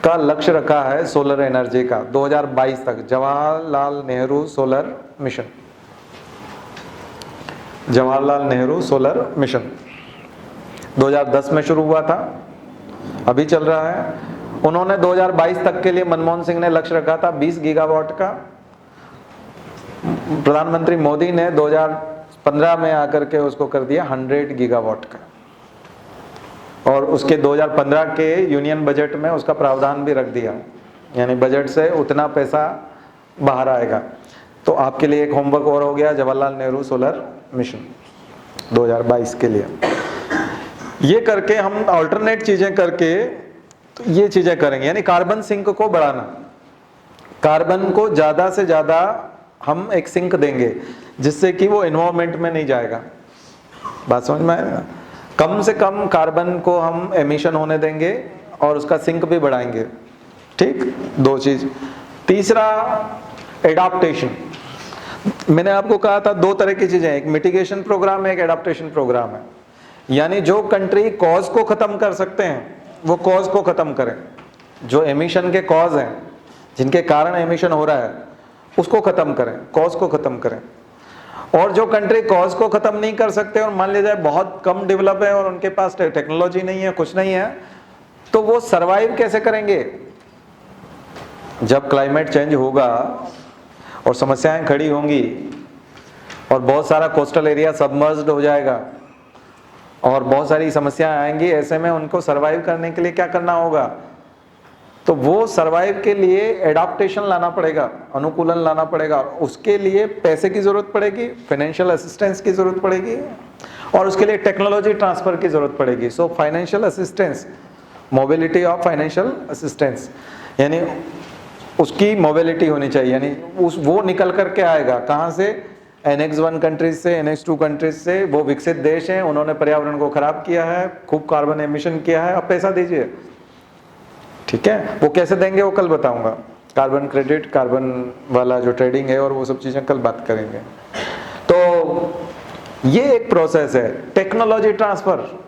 का लक्ष्य रखा है सोलर एनर्जी का 2022 तक, Jawaharlal Nehru solar mission, Jawaharlal Nehru solar mission 2010 में शुरू हुआ था, अभी चल रहा है। उन्होंने 2022 तक के लिए, मनमोहन सिंह ने लक्ष्य रखा था 20 गीगावाट का, प्रधानमंत्री मोदी ने 15 में आकर के उसको कर दिया 100 गीगावाट का, और उसके 2015 के यूनियन बजट में उसका प्रावधान भी रख दिया, यानी बजट से उतना पैसा बाहर आएगा। तो आपके लिए एक होमवर्क और हो गया, जवाहरलाल नेहरू सोलर मिशन 2022 के लिए। ये करके हम अल्टरनेट चीज़ें करके तो ये चीज़ें करेंगे, यानी कार्बन सिंक को बढ़ाना, कार्बन को ज़्यादा से ज़्यादा हम एक सिंक देंगे जिससे कि वो एनवायरनमेंट में नहीं जाएगा। बात समझ में आएगा? कम से कम कार्बन को हम एमिशन होने देंगे और उसका सिंक भी बढ़ाएंगे। ठीक, 2 चीज़। तीसरा, एडाप्टेशन। मैंने आपको कहा था 2 तरह की चीज़ें, एक मिटिगेशन प्रोग्राम है, एक एडाप्टेशन प्रोग्राम है। यानी जो कंट्री कॉज को ख़त्म कर सकते हैं वो कॉज को ख़त्म करें, जो एमिशन के कॉज हैं, जिनके कारण एमिशन हो रहा है, उसको ख़त्म करें, कॉज को ख़त्म करें। और जो कंट्री कॉज को ख़त्म नहीं कर सकते और मान लीजिए बहुत कम डेवलप है और उनके पास टेक्नोलॉजी नहीं है, कुछ नहीं है, तो वो सरवाइव कैसे करेंगे? जब क्लाइमेट चेंज होगा और समस्याएं खड़ी होंगी और बहुत सारा कोस्टल एरिया सबमर्ज्ड हो जाएगा और बहुत सारी समस्याएं आएंगी, ऐसे में उनको सरवाइव करने के लिए क्या करना होगा? तो वो सरवाइव के लिए एडाप्टेशन लाना पड़ेगा, अनुकूलन लाना पड़ेगा। उसके लिए पैसे की ज़रूरत पड़ेगी, फाइनेंशियल असिस्टेंस की ज़रूरत पड़ेगी, और उसके लिए टेक्नोलॉजी ट्रांसफ़र की ज़रूरत पड़ेगी। So financial assistance, mobility of financial assistance, यानी उसकी मोबिलिटी होनी चाहिए, यानी वो निकल करके आएगा कहाँ से? NX 1 कंट्रीज से, NX 2 कंट्रीज से। वो विकसित देश हैं, उन्होंने पर्यावरण को खराब किया है, खूब कार्बन एमिशन किया है, अब पैसा दीजिए। ठीक है, वो कैसे देंगे वो कल बताऊंगा। कार्बन क्रेडिट, कार्बन वाला जो ट्रेडिंग है और वो सब चीज़ें कल बात करेंगे। तो ये एक प्रोसेस है, टेक्नोलॉजी ट्रांसफ़र।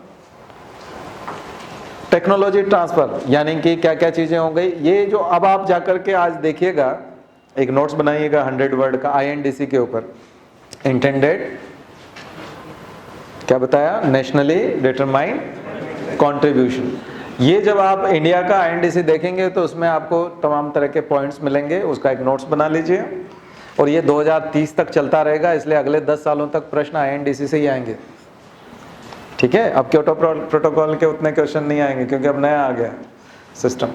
टेक्नोलॉजी ट्रांसफ़र यानी कि क्या क्या चीज़ें हो गई, ये जो अब आप जाकर के आज देखिएगा, एक नोट्स बनाइएगा 100 वर्ड का INDC के ऊपर, इंटेंडेड, क्या बताया? Nationally determined contribution. ये जब आप इंडिया का INDC देखेंगे तो उसमें आपको तमाम तरह के पॉइंट्स मिलेंगे, उसका एक नोट्स बना लीजिए। और ये 2030 तक चलता रहेगा, इसलिए अगले 10 सालों तक प्रश्न INDC से ही आएंगे। ठीक है, अब क्योटो प्रोटोकॉल के उतने क्वेश्चन नहीं आएंगे क्योंकि अब नया आ गया सिस्टम।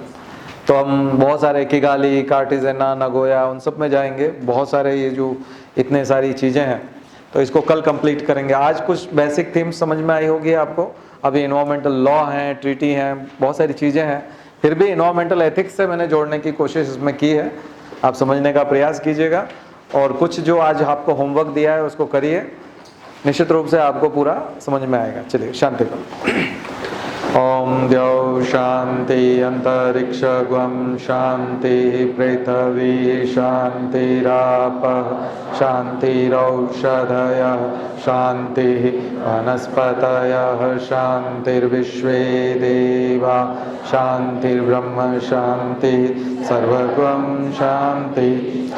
तो हम बहुत सारे किगाली, कार्टिजेना, नगोया, उन सब में जाएंगे। बहुत सारे ये जो इतने सारी चीज़ें हैं, तो इसको कल कंप्लीट करेंगे। आज कुछ बेसिक थीम्स समझ में आई होगी आपको। अभी इन्वायरमेंटल लॉ हैं, ट्रीटी हैं, बहुत सारी चीज़ें हैं, फिर भी इन्वायरमेंटल एथिक्स से मैंने जोड़ने की कोशिश इसमें की है। आप समझने का प्रयास कीजिएगा और कुछ जो आज आपको होमवर्क दिया है उसको करिए, निश्चित रूप से आपको पूरा समझ में आएगा। चलिए, शांति पाओ। ओम द्यौ शांति अंतरिक्षगम शांति पृथ्वी शांतिरापः शांतिरौषधयः शांति वनस्पतयः शांतिर्विश्वे देवा शांतिर्ब्रह्म शांति सर्वगम शांति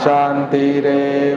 शांतिरेव।